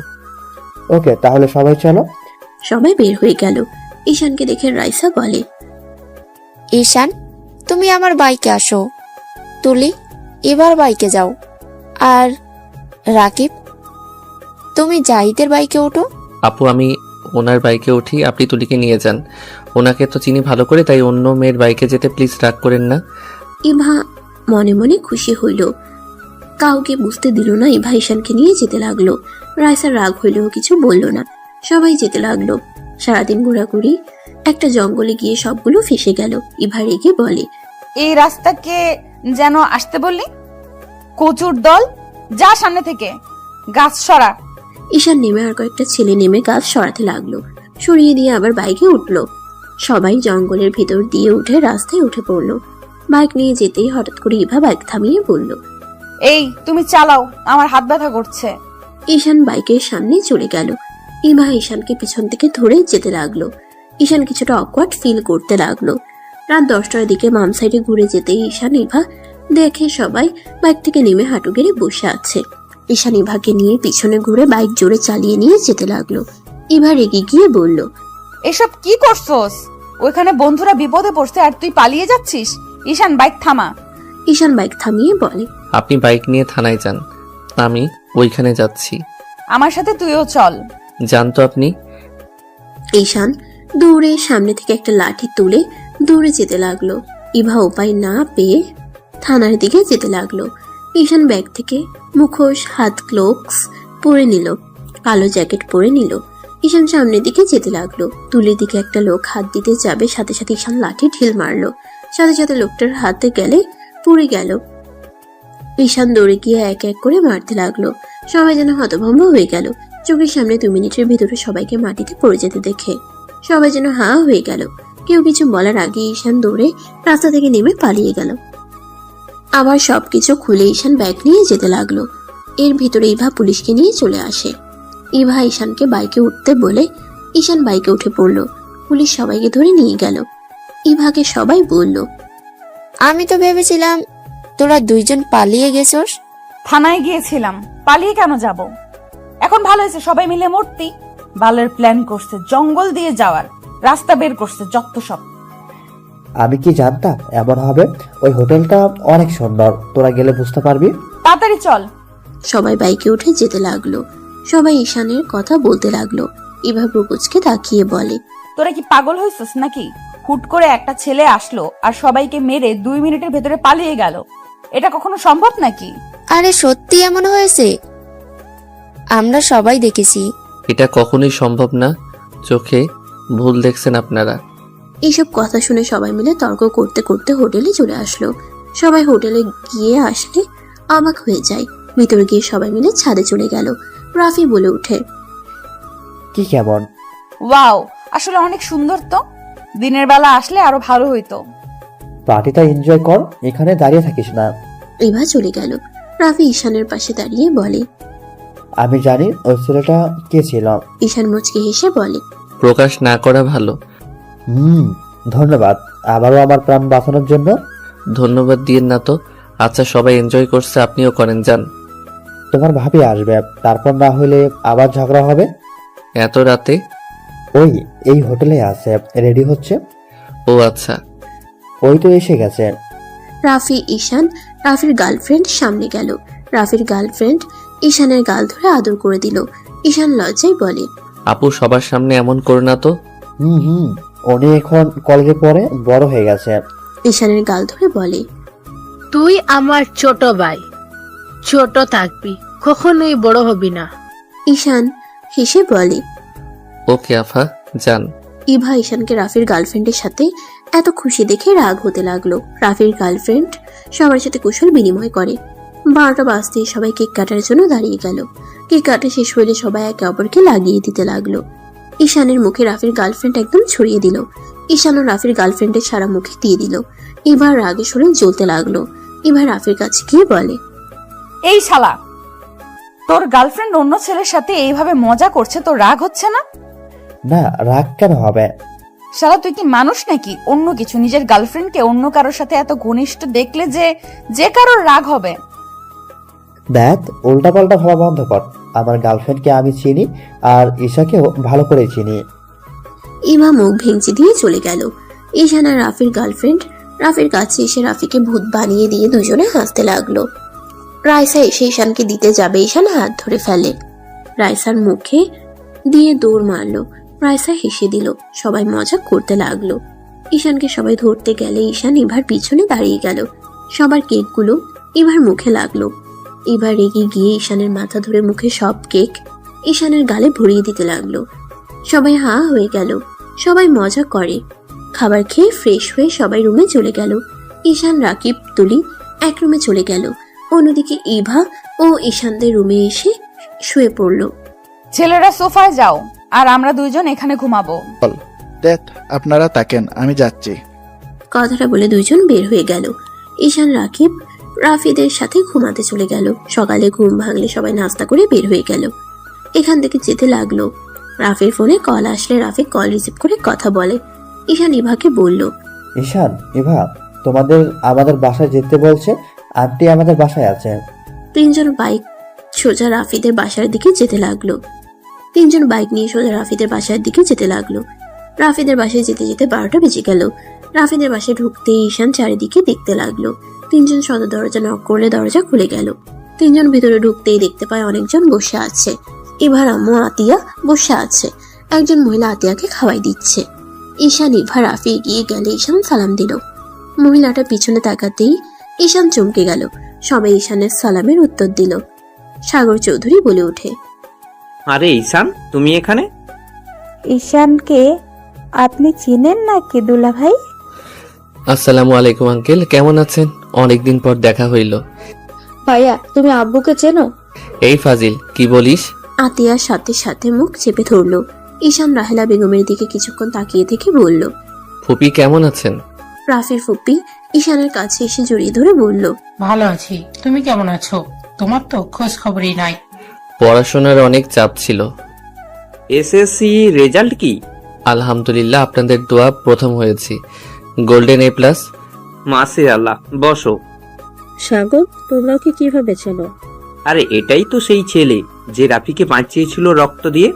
ওকে, তাহলে সবাই চলো। সবাই বের হয়ে গেল। ঈশানকে দেখে রাইসা বলে, ঈশান, তুমি আমার বাইকে আসো। তুলি, এবার বাইকে যাও। আর রাকিব, তুমি জাহিদের বাইকে ওঠো। আপু, আমি ওনার বাইকে উঠি, আপনি তুলিকে নিয়ে যান। ওনাকে তো চিনি ভালো করে, তাই অন্য মেয়ের বাইকে যেতে প্লিজ রাগ করেন না। ইভা মনে মনে খুশি হইল। কাউকে বুঝতে দিল না ইভা ঈশানকে নিয়ে যেতে লাগলো। রাইসার রাগ হইলেও কিছু বলল না। সবাই যেতে লাগলো। সারাদিন ঘোরাঘুরি। একটা জঙ্গলে গিয়ে সবগুলো ফেসে গেল। ইভা রেগে বলে, এই রাস্তাকে যেন আসতে বললি? কচুর দল, যা সামনে থেকে, গাছ সরা। ঈশান নেমে আর কয়েকটা ছেলে নেমে গাছ সরাতে লাগলো। সরিয়ে দিয়ে আবার বাইকে উঠলো। সবাই জঙ্গলের ভিতর দিয়ে উঠে রাস্তায় উঠে পড়লো। বাইক নিয়ে যেতেই হঠাৎ করে ইভা বাইক থামিয়ে বলল, এই তুমি চালাও, আমার হাত ব্যথা করছে। ঈশান বাইকের সামনে চলে গেল। ইভা ঈশানকে পিছন থেকে ধরে যেতে লাগলো। ঈশান কিছুটা অকওয়ার্ড ফিল করতে লাগলো। রাত 10টার দিকে মাম সাইডে ঘুরে যেতেই ঈশান ইভা দেখে সবাই বাইক থেকে নেমে হাঁটু গেড়ে বসে আছে। ঈশান ইভাকে নিয়ে পিছনে ঘুরে বাইক জোরে চালিয়ে নিয়ে যেতে লাগলো। ইভা রেগে গিয়ে বলল, এসব কি করছস? ওইখানে বন্ধুরা বিপদে পড়ছে আর তুই পালিয়ে যাচ্ছিস। ঈশান, বাইক থামা। ঈশান বাইক থামিয়ে বলে, আপনি বাইক নিয়ে থানায় যান, আমি ওইখানে যাচ্ছি। আমার সাথে তুইও চল। যান তো আপনি। ঈশান দৌড়ে সামনে থেকে একটা লাঠি তুলে দৌড়ে যেতে লাগলো। ইভা উপায় না পেয়ে থানার দিকে যেতে লাগলো। ঈশান ব্যাগ থেকে মুখোশ, হাত গ্লোভস পরে নিল, কালো জ্যাকেট পরে নিল। ঈশান সামনের দিকে যেতে লাগলো। তুলির দিকে একটা লোক হাত দিতে যাবে, সাথে সাথে ঈশান লাঠি ঢিল মারলো। সাথে সাথে লোকটার হাতে গেলে পড়ে গেল। ঈশান দৌড়ে গিয়ে এক এক করে মারতে লাগলো। সবাই যেন হতভম্ব হয়ে গেল। চোখের সামনে 2 মিনিটের ভিতরে সবাইকে মাটিতে পড়ে যেতে দেখে সবাই যেন হাঁ হয়ে গেল। কেউ কিছু বলার আগে ঈশান দৌড়ে রাস্তা থেকে নেমে পালিয়ে গেল। আবার সবকিছু খুলে ঈশান ব্যাগ নিয়ে যেতে লাগলো। এর ভিতরে ইভা পুলিশকে নিয়ে চলে আসে। ইভা ঈশানকে বাইকে উঠতে বলে ঈশান বাইকে উঠে পড়ল। পুলিশ সবাইকে ধরে নিয়ে গেল। ইভাকে সবাই বলল, আমি তো ভেবেছিলাম তোরা দুইজন পালিয়ে গেছস। থানায় গিয়েছিলাম, পালিয়ে কেন যাব? এখন ভালো হয়েছে, সবাই মিলে মূর্তি বালের প্ল্যান করছে, জঙ্গল দিয়ে যাওয়ার রাস্তা বের করছে, যত সব। আমি কি জানতাম এমন হবে? ওই হোটেলটা অনেক সুন্দর, তোরা গেলে বুঝতে পারবি। তাড়াতাড়ি চল। সবাই বাইকে উঠে যেতে লাগলো। সবাই ঈশানের কথা বলতে লাগলো। ইভা প্রপোজকে তাকিয়ে বলে, তোরা কি পাগল হয়েছিস নাকি? হুট করে একটা ছেলে আসলো আর সবাইকে মেরে 2 মিনিটের ভেতরে পালিয়ে গেল, এটা কখনো সম্ভব নাকি? আরে সত্যি এমন হয়েছে? আমরা সবাই দেখেছি। এটা কখনোই সম্ভব না, চোখে ভুল দেখছেন আপনারা। এইসব কথা শুনে সবাই মিলে তর্ক করতে করতে হোটেলে চলে আসলো। সবাই হোটেলে গিয়ে আসলে অবাক হয়ে যায়। ভিতরে গিয়ে সবাই মিলে ছাদে চলে গেল। রাফি বলে উঠে, কি কেমন? ওয়াও, আসলে অনেক সুন্দর তো। দিনের বেলা আসলে আরো ভালো হইতো। পার্টিটা এনজয় কর, এখানে দাঁড়িয়ে থাকিস না। ইভা চলে গেল। রাফি ঈশানের পাশে দাঁড়িয়ে বলে, আমি জানি ওই ছেলেটা কে ছিল। ঈশান মুচকে হেসে বলে, প্রকাশ না করা ভালো। ধন্যবাদ আবারও আমার প্রাণ বাঁচানোর জন্য। ধন্যবাদ দিয়েন না তো। আচ্ছা, সবাই এনজয় করছে, আপনিও করেন, যান। তোমার ভাবি আসবে, তারপর না হলে আবার ঝগড়া হবে। এত রাতে? ওই এই হোটেলে আছে, রেডি হচ্ছে। ও আচ্ছা। ওই তো এসে গেছে। রাফি ঈশান রাফির গার্লফ্রেন্ড সামনে গেল। রাফির গার্লফ্রেন্ড ঈশানের গাল ধরে আদর করে দিল। ঈশান লজ্জায় বলে, আপু, সবার সামনে এমন করো না তো। উনি এখন কলেজে পড়ে, বড় হয়ে গেছে। ঈশানের গাল ধরে বলে, তুই আমার ছোট ভাই, ছোট থাকবি, কখনোই বড় হবি না। ঈশান হেসে বলে, ওকে আফা, যান। ইভা ঈশানকে রাফির গার্লফ্রেন্ডের সাথে এত খুশি দেখে রাগ হতে লাগলো। রাফির গার্লফ্রেন্ড সবার সাথে কুশল বিনিময় করে। 12টা বাজতেই সবাই কেক কাটার জন্য দাঁড়িয়ে গেল। কেক কাটা শেষ হলে সবাই একে অপরকে লাগিয়ে দিতে লাগলো। ঈশানের মুখে রাফির গার্লফ্রেন্ড একদম ছড়িয়ে দিল। ঈশানও রাফির গার্লফ্রেন্ডের সারা মুখে দিয়ে দিল। এবার রাগে শুনে জ্বলতে লাগলো। এবার রাফির কাছে গিয়ে বলে, এই শালা, তোর গার্লফ্রেন্ড অন্য ছেলের সাথে এইভাবে মজা করছে, তোর রাগ হচ্ছে না? না, রাগ কেন হবে? শালা, তুই কি মানুষ নাকি? অন্য কিছু, নিজের গার্লফ্রেন্ডকে অন্য কারোর সাথে এত ঘনিষ্ঠ দেখলে যে কারোর রাগ হবে। দেখ, উল্টাপাল্টা ভাবা বন্ধ কর। আমার গার্লফ্রেন্ডকে আমি চিনি, আর ঈশাকেও ভালো করে চিনি। ইমা মুখ ভেঙচি দিয়ে চলে গেল। ঈশান আর রাফির গার্লফ্রেন্ড রাফির কাছে এসে রাফিকে ভূত বানিয়ে দিয়ে দুজনে হাসতে লাগলো। রাইসা এসে ঈশানকে দিতে যাবে, ঈশান হাত ধরে ফেলে। রাইসার মুখে দিয়ে দৌড় মারলো। রাইসা হেসে দিল। সবাই মজা করতে লাগলো। ঈশানকে সবাই ধরতে গেলে ঈশান ইভার পিছনে দাঁড়িয়ে গেল। সবার কেকগুলো ইভার মুখে লাগলো। এবার রেগে গিয়ে ঈশানের মাথা ধরে মুখে সব কেক ঈশানের গালে ভরিয়ে দিতে লাগলো। সবাই হা হয়ে গেল। সবাই মজা করে। খাবার খেয়ে ফ্রেশ হয়ে সবাই রুমে চলে গেল। ঈশান, রাকিব, তুলি এক রুমে চলে গেল। অন্যদিকে ইভা ও ঈশানদের রুমে এসে শুয়ে পড়ল। ছেলেরা সোফায় যাও, আর আমরা দুইজন এখানে ঘুমাবো। দেখ, আপনারা তাকেন, আমি যাচ্ছি। কথাটা বলে দুইজন বের হয়ে গেল। ঈশান, রাকিব রাফিদের সাথে ঘুমাতে চলে গেল। সকালে ঘুম ভাঙলে সবাই নাস্তা করে বের হয়ে গেল। এখান থেকে যেতে লাগলো। রাফির ফোনে কল আসলে রাফি কল রিসিভ করে কথা বলে। ঈশান ইভাকে বলল, ঈশান, ইভা তোমাদের আমাদের বাসায় যেতে বলছে, আন্টি আমাদের বাসায় আছে। তিনজন বাইক সোজা রাফিদের বাসার দিকে যেতে লাগলো। তিনজন বাইক নিয়ে সোজা রাফিদের বাসার দিকে যেতে লাগলো। রাফিদের বাসায় যেতে যেতে 12টা বেজে গেল। রাফিদের বাসায় ঢুকতে ঈশান চারিদিকে দেখতে লাগলো। তিনজন সদর দরজা নক করলে দরজা খুলে গেল। তিনজন ভিতরে ঢুকতেই দেখতে পায় অনেকজন বসে আছে। ইভার আম্মু আতিয়া বসে আছে। একজন মহিলা আতিয়াকে খাওয়াই দিচ্ছে। ঈশান, ইভা, রাফি এগিয়ে গেলে ঈশান সালাম দিল। মহিলাটা পিছনে তাকাতেই ঈশান চমকে গেল। সবাই ঈশানের সালামের উত্তর দিল। সাগর চৌধুরী বলে ওঠে, আরে ঈশান, তুমি এখানে? ঈশানকে আপনি চিনেন নাকি দুলা ভাই? আসসালামু আলাইকুম আঙ্কেল, কেমন আছেন? অনেকদিন পর দেখা হইল। ভাইয়া, তুমি আব্বুকে চেনো? এই ফাজিল, কি বলিস? আতিয়ার সাথে সাথে মুখ চেপে ধরল। ঈশান রাহেলা বেগমের দিকে কিছুক্ষণ তাকিয়ে থেকে বলল, ফুপি কেমন আছেন? রাফির ফুপি ঈশানের কাছে এসে জড়িয়ে ধরে বলল, ভালো আছি, তুমি কেমন আছো? তোমার তো খোঁজ খবরই নাই। পড়াশোনার অনেক চাপ ছিল। এসএসসি রেজাল্ট কি? আলহামদুলিল্লাহ, আপনাদের দোয়া প্রথম হয়েছি, গোল্ডেন A+। মাসে আল্লাহ, বসো। সাগর, তোমরা ওকে কিভাবে চেনো? আরে এটাই তো সেই ছেলে যে রাফিকে বাঁচিয়েছিল রক্ত দিয়ে।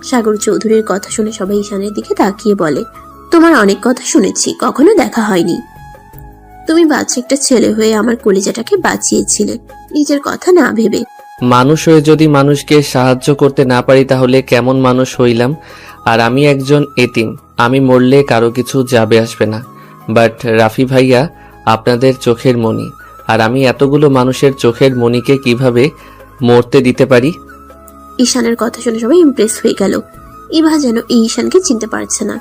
সাগর চৌধুরীর কথা শুনে সবাই ঈশানের দিকে তাকিয়ে বলে, তোমার অনেক কথা শুনেছি, কখনো দেখা হয়নি। তুমি বাচ্চা একটা ছেলে হয়ে আমার কলিজাটাকে বাঁচিয়েছিলে, নিজের কথা না ভেবে। মানুষ হয়ে যদি মানুষকে সাহায্য করতে না পারি তাহলে কেমন মানুষ হইলাম? আর আমি একজন এতিম, আমি মরলে কারো কিছু যাবে আসবে না। বাট রাফি ভাইয়া আপনাদের চোখের মণি, আর আমি এতগুলো মানুষের চোখের মণিকে কিভাবে মরতে দিতে পারি? ঈশানের কথা শুনে সবাই ইমপ্রেস হয়ে গেল। ইভা যেন এই ঈশানকে চিনতে পারছে না।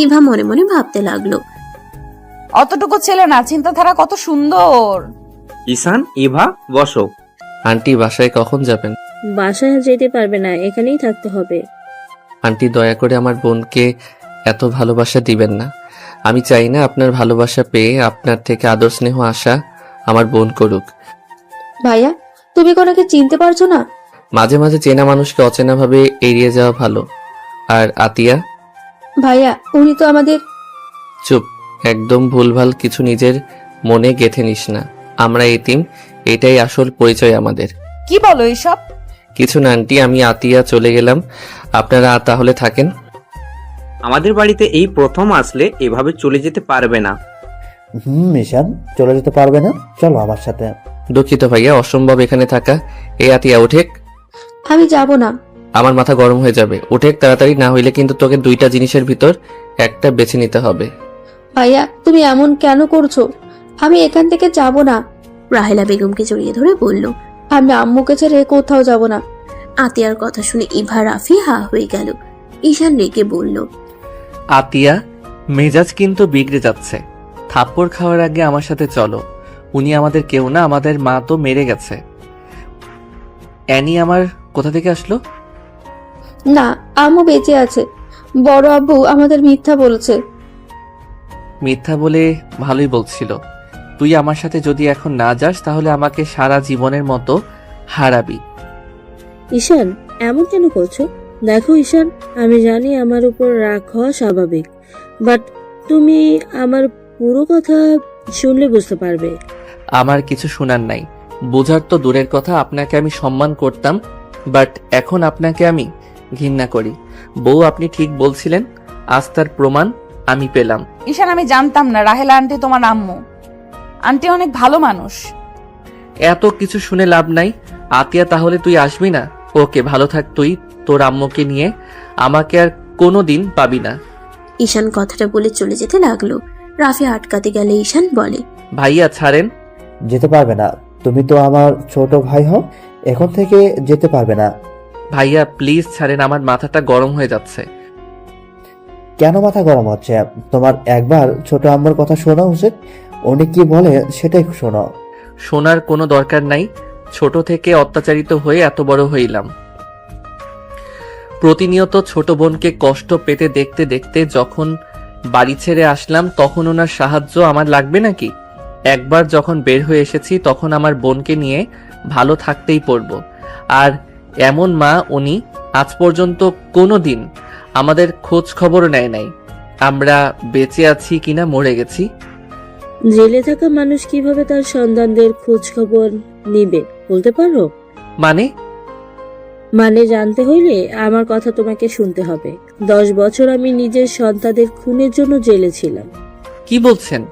ইভা মনে মনে ভাবতে লাগলো, অতটুকু ছেলে না, চিন্তাধারা কত সুন্দর। ঈশান, ইভা, বসো। আন্টি বাসায় কখন যাবেন? বাসায় যেতে পারবে না, এখানেই থাকতে হবে। আন্টি দয়া করে আমার বোনকে এত ভালোবাসা দিবেন না। আমি চাই না আপনার ভালোবাসা পেয়ে আপনার থেকে আদর স্নেহ আশা আমার বোন করুক। ভাইয়া, তুমি কোনোকে চিনতে পারছো না? মাঝে মাঝে চেনা মানুষকে অচেনা ভাবে এড়িয়ে যাওয়া ভালো। আর আতিয়া? ভাইয়া, উনি তো আমাদের। চুপ, একদম ভুলভাল কিছু নিজের মনে গেঁথে নিস না। আমরা এতিম, এটাই আসল পরিচয় আমাদের। কি বলো এসব? কিছু না আন্টি, আমি আতিয়া চলে গেলাম, আপনারা তাহলে থাকেন। আমাদের বাড়িতে এই প্রথম আসলে এভাবে চলে যেতে পারবে না। ঈশান, চলে যেতে পারবে না? চলো আমার সাথে। দুঃখিত ভাইয়া, অসম্ভব এখানে থাকা। এ আতিয়া ওঠেক। আমি যাব না। আমার মাথা গরম হয়ে যাবে, ওঠেক তাড়াতাড়ি, না হইলে কিন্তু তোকে দুইটা জিনিসের ভিতর একটা বেছে নিতে হবে। ভাইয়া, তুমি এমন কেন করছো? আমি এখান থেকে যাব না। রাহেলা বেগমকে জড়িয়ে ধরে বলল, আমি আম্মুকে ছেড়ে কোথাও যাব না। আতিয়ার কথা শুনে ইভা রাফি হা হয়ে গেল। ঈশান রেগে বলল, আতিয়া, মেজাজ কিন্তু বিগড়ে যাচ্ছে। থাপ্পড় খাওয়ার আগে আমার সাথে চলো। উনি আমাদের কেউ না, আমাদের মা তো মেরে গেছে। অ্যানি আমার কোথা থেকে আসলো? না, আম্মু বেঁচে আছে। বড় আব্বু আমাদের মিথ্যা বলেছে। মিথ্যা বলে ভালোই বলছিল। তুই আমার সাথে যদি এখন না যাস তাহলে আমাকে সারা জীবনের মতো হারাবি। ঈশান, এমন কেন করছো? দেখো ঈশান, আমি জানি আমার উপর রাগ হওয়া স্বাভাবিক, বাট তুমি আমার পুরো কথা শুনলে বুঝতে পারবে। আমার কিছু শোনার নাই, বোঝার তো দূরের কথা। আপনাকে আমি সম্মান করতাম, বাট এখন আপনাকে আমি ঘৃণা করি। বউ, আপনি ঠিক বলছিলেন, আজ তার প্রমাণ আমি পেলাম। ঈশান, আমি জানতাম না রাহেলা আন্টি তোমার আম্মু। আন্টি অনেক ভালো মানুষ। এত কিছু শুনে লাভ নাই। আতিয়া, তাহলে তুই আসবি না? ওকে, ভালো থাক তুই তোর আম্মুকে নিয়ে, আমাকে আর কোনোদিন পাবি না। ঈশান কথাটা বলে চলে যেতে লাগলো। রাফি আটকাতে গেলে ঈশান বলে, ভাইয়া ছাড়েন। যেতে পারবে না, তুমি তো আমার ছোট ভাই হও, এখন থেকে যেতে পারবে না। ভাইয়া প্লিজ ছাড়েন, আমার মাথাটা গরম হয়ে যাচ্ছে। কেন মাথা গরম হচ্ছে? তোমার একবার ছোট আম্মুর কথা শোনা উচিত, উনি কি বলে সেটাই শোনো। শোনার কোনো দরকার নাই, ছোট থেকে অত্যাচারিত হয়ে এত বড় হইলাম। প্রতিনিয়ত ছোট বোনকে কষ্ট পেতে দেখতে দেখতে যখন বাড়ি ছেড়ে আসলাম তখন ওনার সাহায্য আমার লাগবে নাকি? একবার যখন বের হয়ে এসেছি তখন আমার বোনকে নিয়ে ভালো থাকতেই পড়ব। আর এমন মা উনি আজ পর্যন্ত কোনো দিন আমাদের খোঁজ খবর নেয় নাই, আমরা বেঁচে আছি কিনা মরে গেছি। জেলে থাকা মানুষ কিভাবে তার সন্তানদের খোঁজ খবর নিবে বলতে পারো? মানে জানতে হইলে আমার কথা তোমাকে শুনতে হবে। 10 বছর আমি নিজের সন্তানদের খুনের জন্য জেলে ছিলাম। কি বলছেন?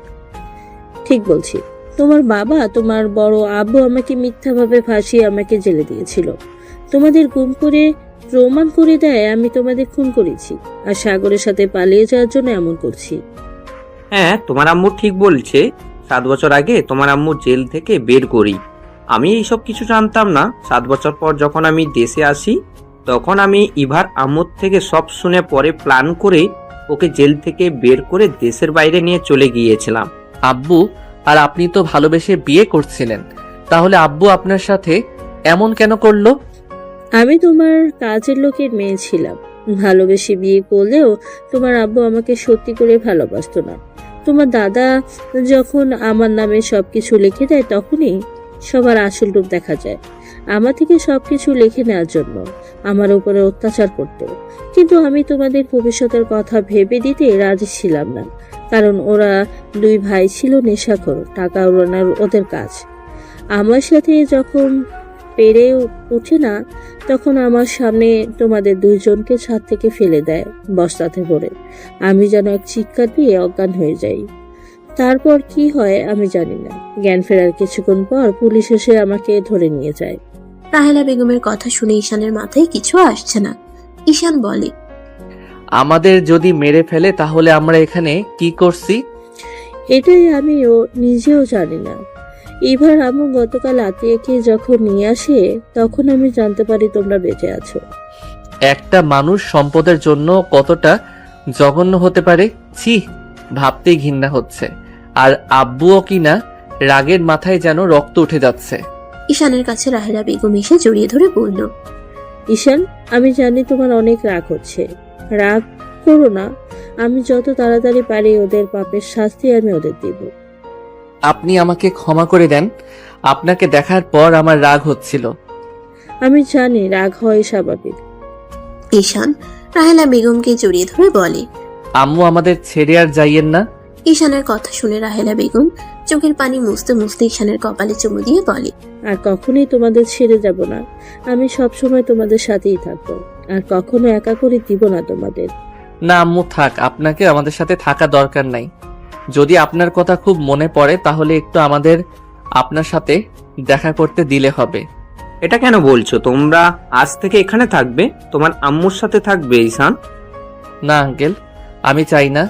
ঠিক বলছি। তোমার বাবা, তোমার বড় আব্বু আমাকে মিথ্যাভাবে ফাঁসিয়ে আমাকে জেলে দিয়েছিল। তোমাদের গুম করে প্রমাণ করে দেয় আমি তোমাদের খুন করেছি, আর সাগরের সাথে পালিয়ে যাওয়ার জন্য এমন করছি। হ্যাঁ, তোমার আম্মু ঠিক বলছে। 7 বছর আগে তোমার আম্মু জেল থেকে বের করি। আমি এইসব কিছু জানতাম না। 7 বছর পর যখন আমি দেশে আসি তখন আমি ইভার আম্মুর থেকে সব শুনে পরে প্ল্যান করে ওকে জেল থেকে বের করে দেশের বাইরে নিয়ে চলে গিয়েছিলাম। আব্বু আর আপনি তো ভালোবেসে বিয়ে করছিলেন, তাহলে আব্বু আপনার সাথে এমন কেন করলো? আমি তোমার কাজের লোকের মেয়ে ছিলাম। ভালোবেসে বিয়ে করলেও তোমার আব্বু আমাকে সত্যি করে ভালোবাসতো না। তোমার দাদা যখন আমার নামে সবকিছু লিখে দেয় তখনই সবার আসল রূপ দেখা যায়। আমার থেকে সবকিছু লিখে নেওয়ার জন্য আমার উপরে অত্যাচার করতো, কিন্তু আমি তোমাদের ভবিষ্যতের কথা ভেবে দিতে রাজি ছিলাম না, কারণ ওরা দুই ভাই ছিল নেশাখোর, টাকা উড়ানোর ওদের কাজ। আমার সাথে যখন পেরে ওঠে না তখন আমার সামনে তোমাদের দুইজনকে ছাদ থেকে ফেলে দেয় বস্তাতে ভরে। আমি যেন এক চিৎকার দিয়ে অজ্ঞান হয়ে যাই। তারপর কি হয় আমি জানি না। জ্ঞান ফেরার কিছুক্ষণ পর পুলিশ এসে আমাকে ধরে নিয়ে যায়। রাহেলা বেগমের কথা শুনে ঈশানের মাথায় কিছু আসছে না। ঈশান বলে, আমাদের যদি মেরে ফেলে তাহলে আমরা এখানে কি করছি? এটাই আমিও নিজেও জানি না। এবার আম্মু গতকাল আতিয়াকে যখন নিয়ে আসে তখন আমি জানতে পারি তোমরা বেঁচে আছো। একটা মানুষ সম্পদের জন্য কতটা জঘন্য হতে পারে, ছি, ভাবতেই ঘৃণা হচ্ছে। আর আব্বুও কিনা রাগের মাথায় যেন রক্ত উঠে যাচ্ছে। ঈশানের কাছে রাহেলা বেগম এসে জড়িয়ে ধরে বলল, ঈশান, আমি জানি তোমার অনেক রাগ হচ্ছে, রাগ করো না। আমি যত তাড়াতাড়ি পারি ওদের পাপের শাস্তি আমি ওদের দিব। আপনি আমাকে ক্ষমা করে দেন, আপনাকে দেখার পর আমার রাগ হচ্ছিল। আমি জানি রাগ হয় স্বাভাবিক। ঈশান রাহেলা বেগমকে জড়িয়ে ধরে বলে, আম্মু আমাদের ছেড়ে আর যাইয়েন না। ঈশানের কথা শুনে রাহেলা বেগম চোখের পানি মুছতে মুছতে ঈশানের কপালে চুমু দিয়ে বলে, আর কখনোই তোমাদের ছেড়ে যাব না। আমি সব সময় তোমাদের সাথেই থাকবো, আর কখনো একা করে দিব না তোমাদের। না আম্মু থাক, আপনাকে আমাদের সাথে থাকা দরকার নাই। যদি আপনার কথা খুব মনে পড়ে তাহলে একটু আমাদের আপনার সাথে দেখা করতে দিলে হবে। এটা কেন বলছো? তোমরা আজ থেকে এখানে থাকবে, তোমার আম্মুর সাথে থাকবে ঈশান? না আঙ্কেল, আমি চাই না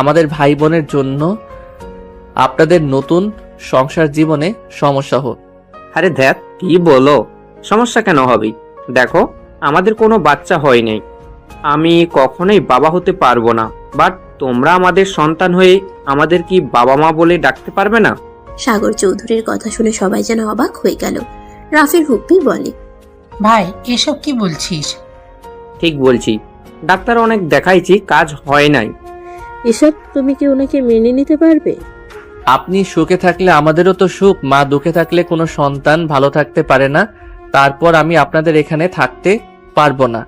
আমাদের ভাই বোনের জন্য আপনাদের নতুন সংসার জীবনে সমস্যা হোক। আরে ধ্যাত, কি বলো? সমস্যা কেন হবে? দেখো, আমাদের কোনো বাচ্চা হয় নাই, আমি কখনোই বাবা হতে পারবো না, বাট তোমরা আমাদের সন্তান হয়ে আমাদের কি বাবা মা বলে ডাকতে পারবে না? সাগর চৌধুরীর কথা শুনে সবাই যেন অবাক হয়ে গেল। রাফির হুপ্পি বলে, ভাই এসব কি বলছিস? ঠিক বলছি, ডাক্তার অনেক দেখাইছি, কাজ হয় নাই। এসব তুমি কি ওনাকে মেনে নিতে পারবে? আপনি সুখে থাকলে আমাদেরও তো সুখ, মা দুঃখে থাকলে কোনো সন্তান ভালো থাকতে পারে না। তারপর আমি আপনাদের এখানে থাকতে পারবো না।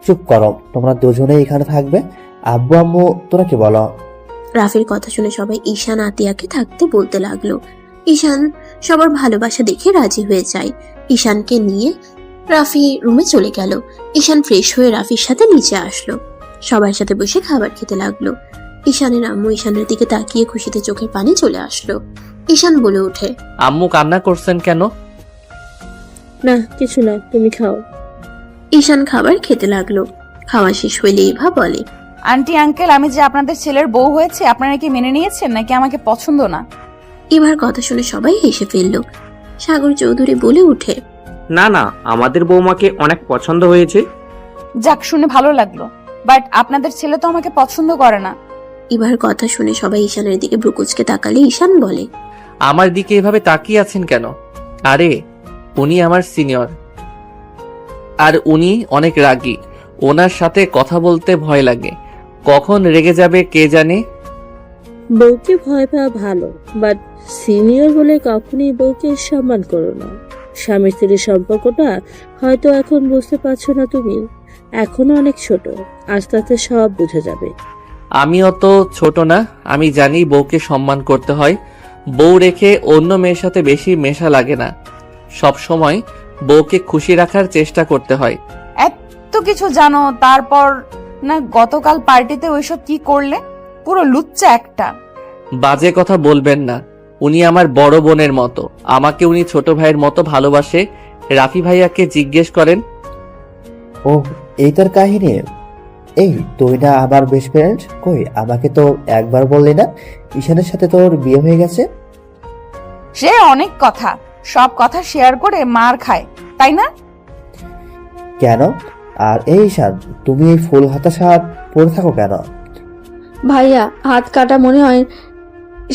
চুপ করো, তোমরা দুজনেই এখানে থাকবে। আব্বু আম্মু তোরা কি বলো? রাফির কথা শুনে সবাই ঈশান আতিয়াকে থাকতে বলতে লাগলো। ঈশান সবার ভালোবাসা দেখে রাজি হয়ে যায়। ঈশানকে নিয়ে রাফি রুমে চলে গেল। ঈশান ফ্রেশ হয়ে রাফির সাথে নিচে আসলো, সবার সাথে বসে খাবার খেতে লাগলো। ঈশানের আম্মু ঈশানের দিকে তাকিয়ে খুশিতে চোখের পানি চলে আসলো। ঈশান বলে ওঠে, আম্মু কান্না করছেন কেন? না কিছু না, তুমি খাও। ঈশান খাবার খেতে লাগলো। খাওয়া শেষ হইলে ইভা বলে, আন্টি আঙ্কেল, আমি যে আপনাদের ছেলের বউ হয়েছে আপনারা কি মেনে নিয়েছেন নাকি আমাকে পছন্দ না? ইভার কথা শুনে সবাই হেসে ফেললো। সাগর চৌধুরী বলে উঠে, না না, আমাদের বৌমাকে অনেক পছন্দ হয়েছে। যাক, শুনে ভালো লাগলো, বাট আপনাদের ছেলে তো আমাকে পছন্দ করে না। ইভার কথা শুনে সবাই ঈশানের দিকে ব্রুকুচকে তাকালে ঈশান বলে, আমার দিকে এভাবে তাকিয়ে আছেন কেন? আরে উনি আমার সিনিয়র, আর উনি অনেক রাগী। ওনার সাথে কথা বলতে ভয় লাগে, কখন রেগে যাবে কে জানে। বউকে ভয় পাওয়া ভালো, বাট সিনিয়র বলে কখনই বউকে সম্মান করো না। স্বামী স্ত্রীর সম্পর্কটা হয়তো এখন বুঝতে পারছো না, তুমি এখনো অনেক ছোট, আস্তে আস্তে সব বুঝে যাবে। আমি অত ছোট না, আমি জানি বউকে সম্মান করতে হয়। বউ রেখে অন্য মেয়ের সাথে বেশি মেশা লাগে না। সব সময় বউকে খুশি রাখার চেষ্টা করতে হয়। এত কিছু জানো, তারপর না গতকাল পার্টিতে ওইসব কি করলে? পুরো লুচ্চা একটা। বাজে কথা বলবেন না, উনি আমার বড় বোনের মতো, আমাকে উনি ছোট ভাইয়ের মতো ভালোবাসে। রাফি ভাইয়াকে জিজ্ঞেস করেন। ও, এই তার কাহিনী? এই তুই না আমার বেস্ট ফ্রেন্ড, কই আমাকে তো একবার বললি না ঈশানের সাথে তোর বিয়ে হয়ে গেছে? সে অনেক কথা, সব কথা শেয়ার করে মার খায়, তাই না? কেন? আর এই ঈশান, তুমি এই ফুল হাতা শার্ট পরে থাকো কেন? ভাইয়া, হাত কাটা মনে হয়,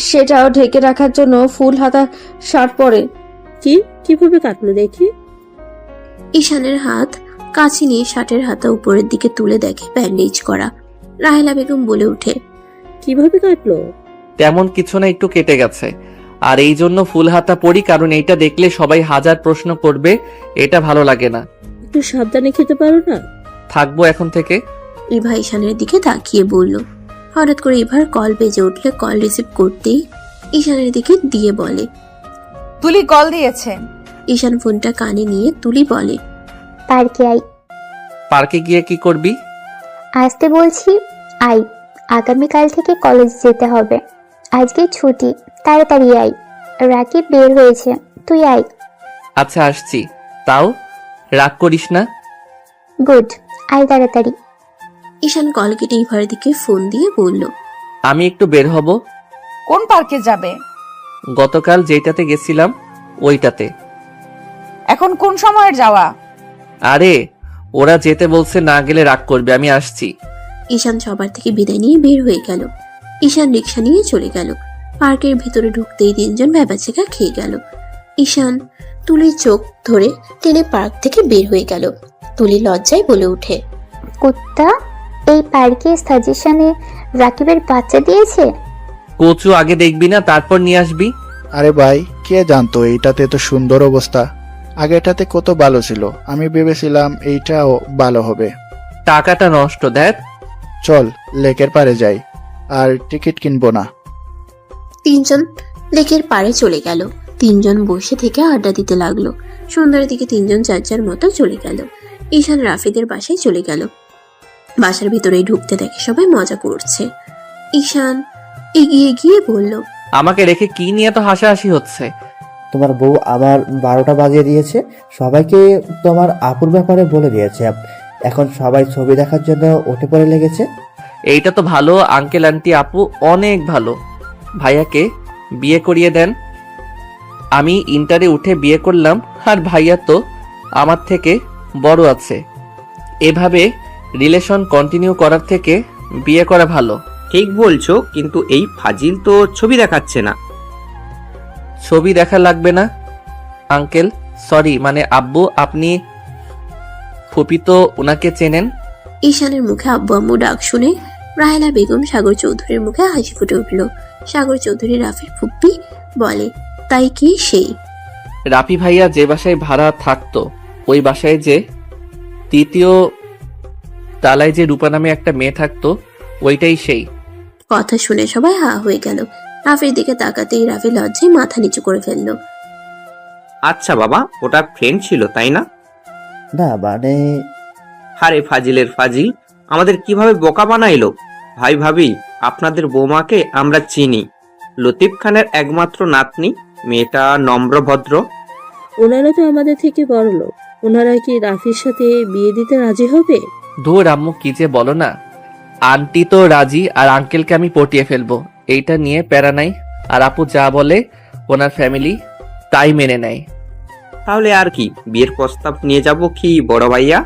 সেটাও ঢেকে রাখার জন্য ফুল হাতা শার্ট পরে। কিভাবে কাটলো দেখি? ঈশানের হাত কাছে নিয়ে শার্টের হাতা উপরের দিকে তুলে দেখে ব্যান্ডেজ করা। রাহেলা বেগম বলে উঠে, কিভাবে কাটলো? তেমন কিছু না, একটু কেটে গেছে। আর এই জন্য ফুল হাতা পরি, কারণ এইটা দেখলে সবাই হাজার প্রশ্ন করবে, এটা ভালো লাগে না। একটু সাবধানে খেতে পারো না? থাকবো এখন থেকে। ইভা ঈশানের দিকে তাকিয়ে বলল। হঠাৎ করে ইভার কল বেজে উঠলে কল রিসিভ করতেই ঈশানের দিকে দিয়ে বলে, তুলি কল দিয়েছে। ঈশান ফোনটা কানে নিয়ে তুলি বলে, পার্কে আই। পার্কে গিয়ে কি করবি? আসতে বলছি, আই। আগামীকাল থেকে কলেজ যেতে হবে, আজকে ছুটি, তাড়াতাড়ি আই। রাকিব বের হয়েছে, তুই আই। আচ্ছা আসছি, তাও রাগ করিস না। গুড, আই তাড়াতাড়ি। ঈশান কল কেটে ইভার দিকে ফোন দিয়ে বলল, আমি একটু বের হব। কোন পার্কে যাবে? গতকাল যেটাতে গেছিলাম ওইটাতে। এখন কোন সময়ের যাওয়া? আরে ওরা যেতে বলছে, না গেলে রাগ করবে, আমি আসছি। ঈশান সবার থেকে বিদায় নিয়ে বের হয়ে গেল। ঈশান রিক্সা নিয়ে চলে গেল। পার্কের ভিতরে ঢুকতেই তিনজন ভ্যাবাচেকা খেয়ে গেল। ঈশান তুলির চোখ ধরে টেনে পার্ক থেকে বের হয়ে গেল। তুলি লজ্জায় বলে ওঠে, কুত্তা, এই পার্কে সাজেশনে রাকিবের বাচ্চা দিয়েছে। কচু আগে দেখবি না, তারপর নিয়ে আসবি। আরে ভাই, কে জানতো এইটাতে এত সুন্দর অবস্থা? আগেটাতে কত ভালো ছিল, আমি ভেবেছিলাম এইটাও ভালো হবে। টাকাটা নষ্ট। দেখ, চল লেকের পারে যাই, আর টিকিট কিনবো না। তিনজন লেকের পাড়ে চলে গেল। তিনজন বসে থেকে আড্ডা দিতে লাগলো। সন্ধ্যার দিকে তিনজন যার যার মতো চলে গেল। ঈশান রাফিদের বাসায় চলে গেল। বাসার ভিতরেই ঢুকতে দেখে সবাই মজা করছে। ঈশান এগিয়ে গিয়ে বলল, আমাকে রেখে কি নিয়ে তো হাসাহাসি হচ্ছে? তোমার বউ আমার 12টা বাজিয়ে দিয়েছে, সবাইকে তোমার আপুর ব্যাপারে বলে দিয়েছে। এখন সবাই ছবি দেখার জন্য উঠে পড়ে লেগেছে। এইটা তো ভালো, আঙ্কেল আন্টি আপু অনেক ভালো। ভাইয়াকে বিয়ে করিয়ে দেন। আমি ইন্টারে উঠে বিয়ে করলাম, আর ভাইয়া তো আমার থেকে বড় আছে। এভাবে রিলেশন কন্টিনিউ করার থেকে বিয়ে করা ভালো। ঠিক বলছো, কিন্তু এই ফাজিল তো ছবি দেখাচ্ছে না। ছবি দেখা লাগবে না আঙ্কেল, সরি মানে আব্বু, আপনি ফুপি তো ওনাকে চেনেন। ঈশানের মুখে আব্বু আম্মু ডাক শুনে রাহেলা বেগম সাগর চৌধুরীর মুখে হাসি ফুটে উঠল। সাগর চৌধুরী রাফির ফুপ্পি বলে, তাই কি সেই? রাফি ভাইয়া যে বাসায় ভাড়া থাকতো, ওই বাসায় যে তৃতীয় তালায় যে রূপা নামে একটা মেয়ে থাকতো, ওইটাই সেই। কথা শুনে সবাই হা হয়ে গেল। রাফির দিকে তাকাতেই রাফি লজ্জায় মাথা নিচু করে ফেললো। আচ্ছা বাবা, ওটা ফ্রেন্ড ছিল তাই না? না মানে, হারে ফাজিলের ফাজিল, আমাদের কিভাবে বোকা বানাইলো। ভাই ভাবি, আপনাদের বৌমাকে আমরা চিনি। লতিফ খানের একমাত্র নাতনি, মেয়েটা নম্র ভদ্র। ওনারা তো আমাদের থেকে বড় লোক, ওনারা কি রাফির সাথে বিয়ে দিতে রাজি হবে? ধুর আম্মু, কি যে বলো না। আন্টি তো রাজি, আর আঙ্কেলকে আমি পটিয়ে ফেলবো, এইটা নিয়ে প্যারা নাই। আর আপু যা বলে ওনার ফ্যামিলি তাই মেনে নেয়। তাহলে আর কি, বিয়ের প্রস্তাব নিয়ে যাব কি বড় ভাইয়া?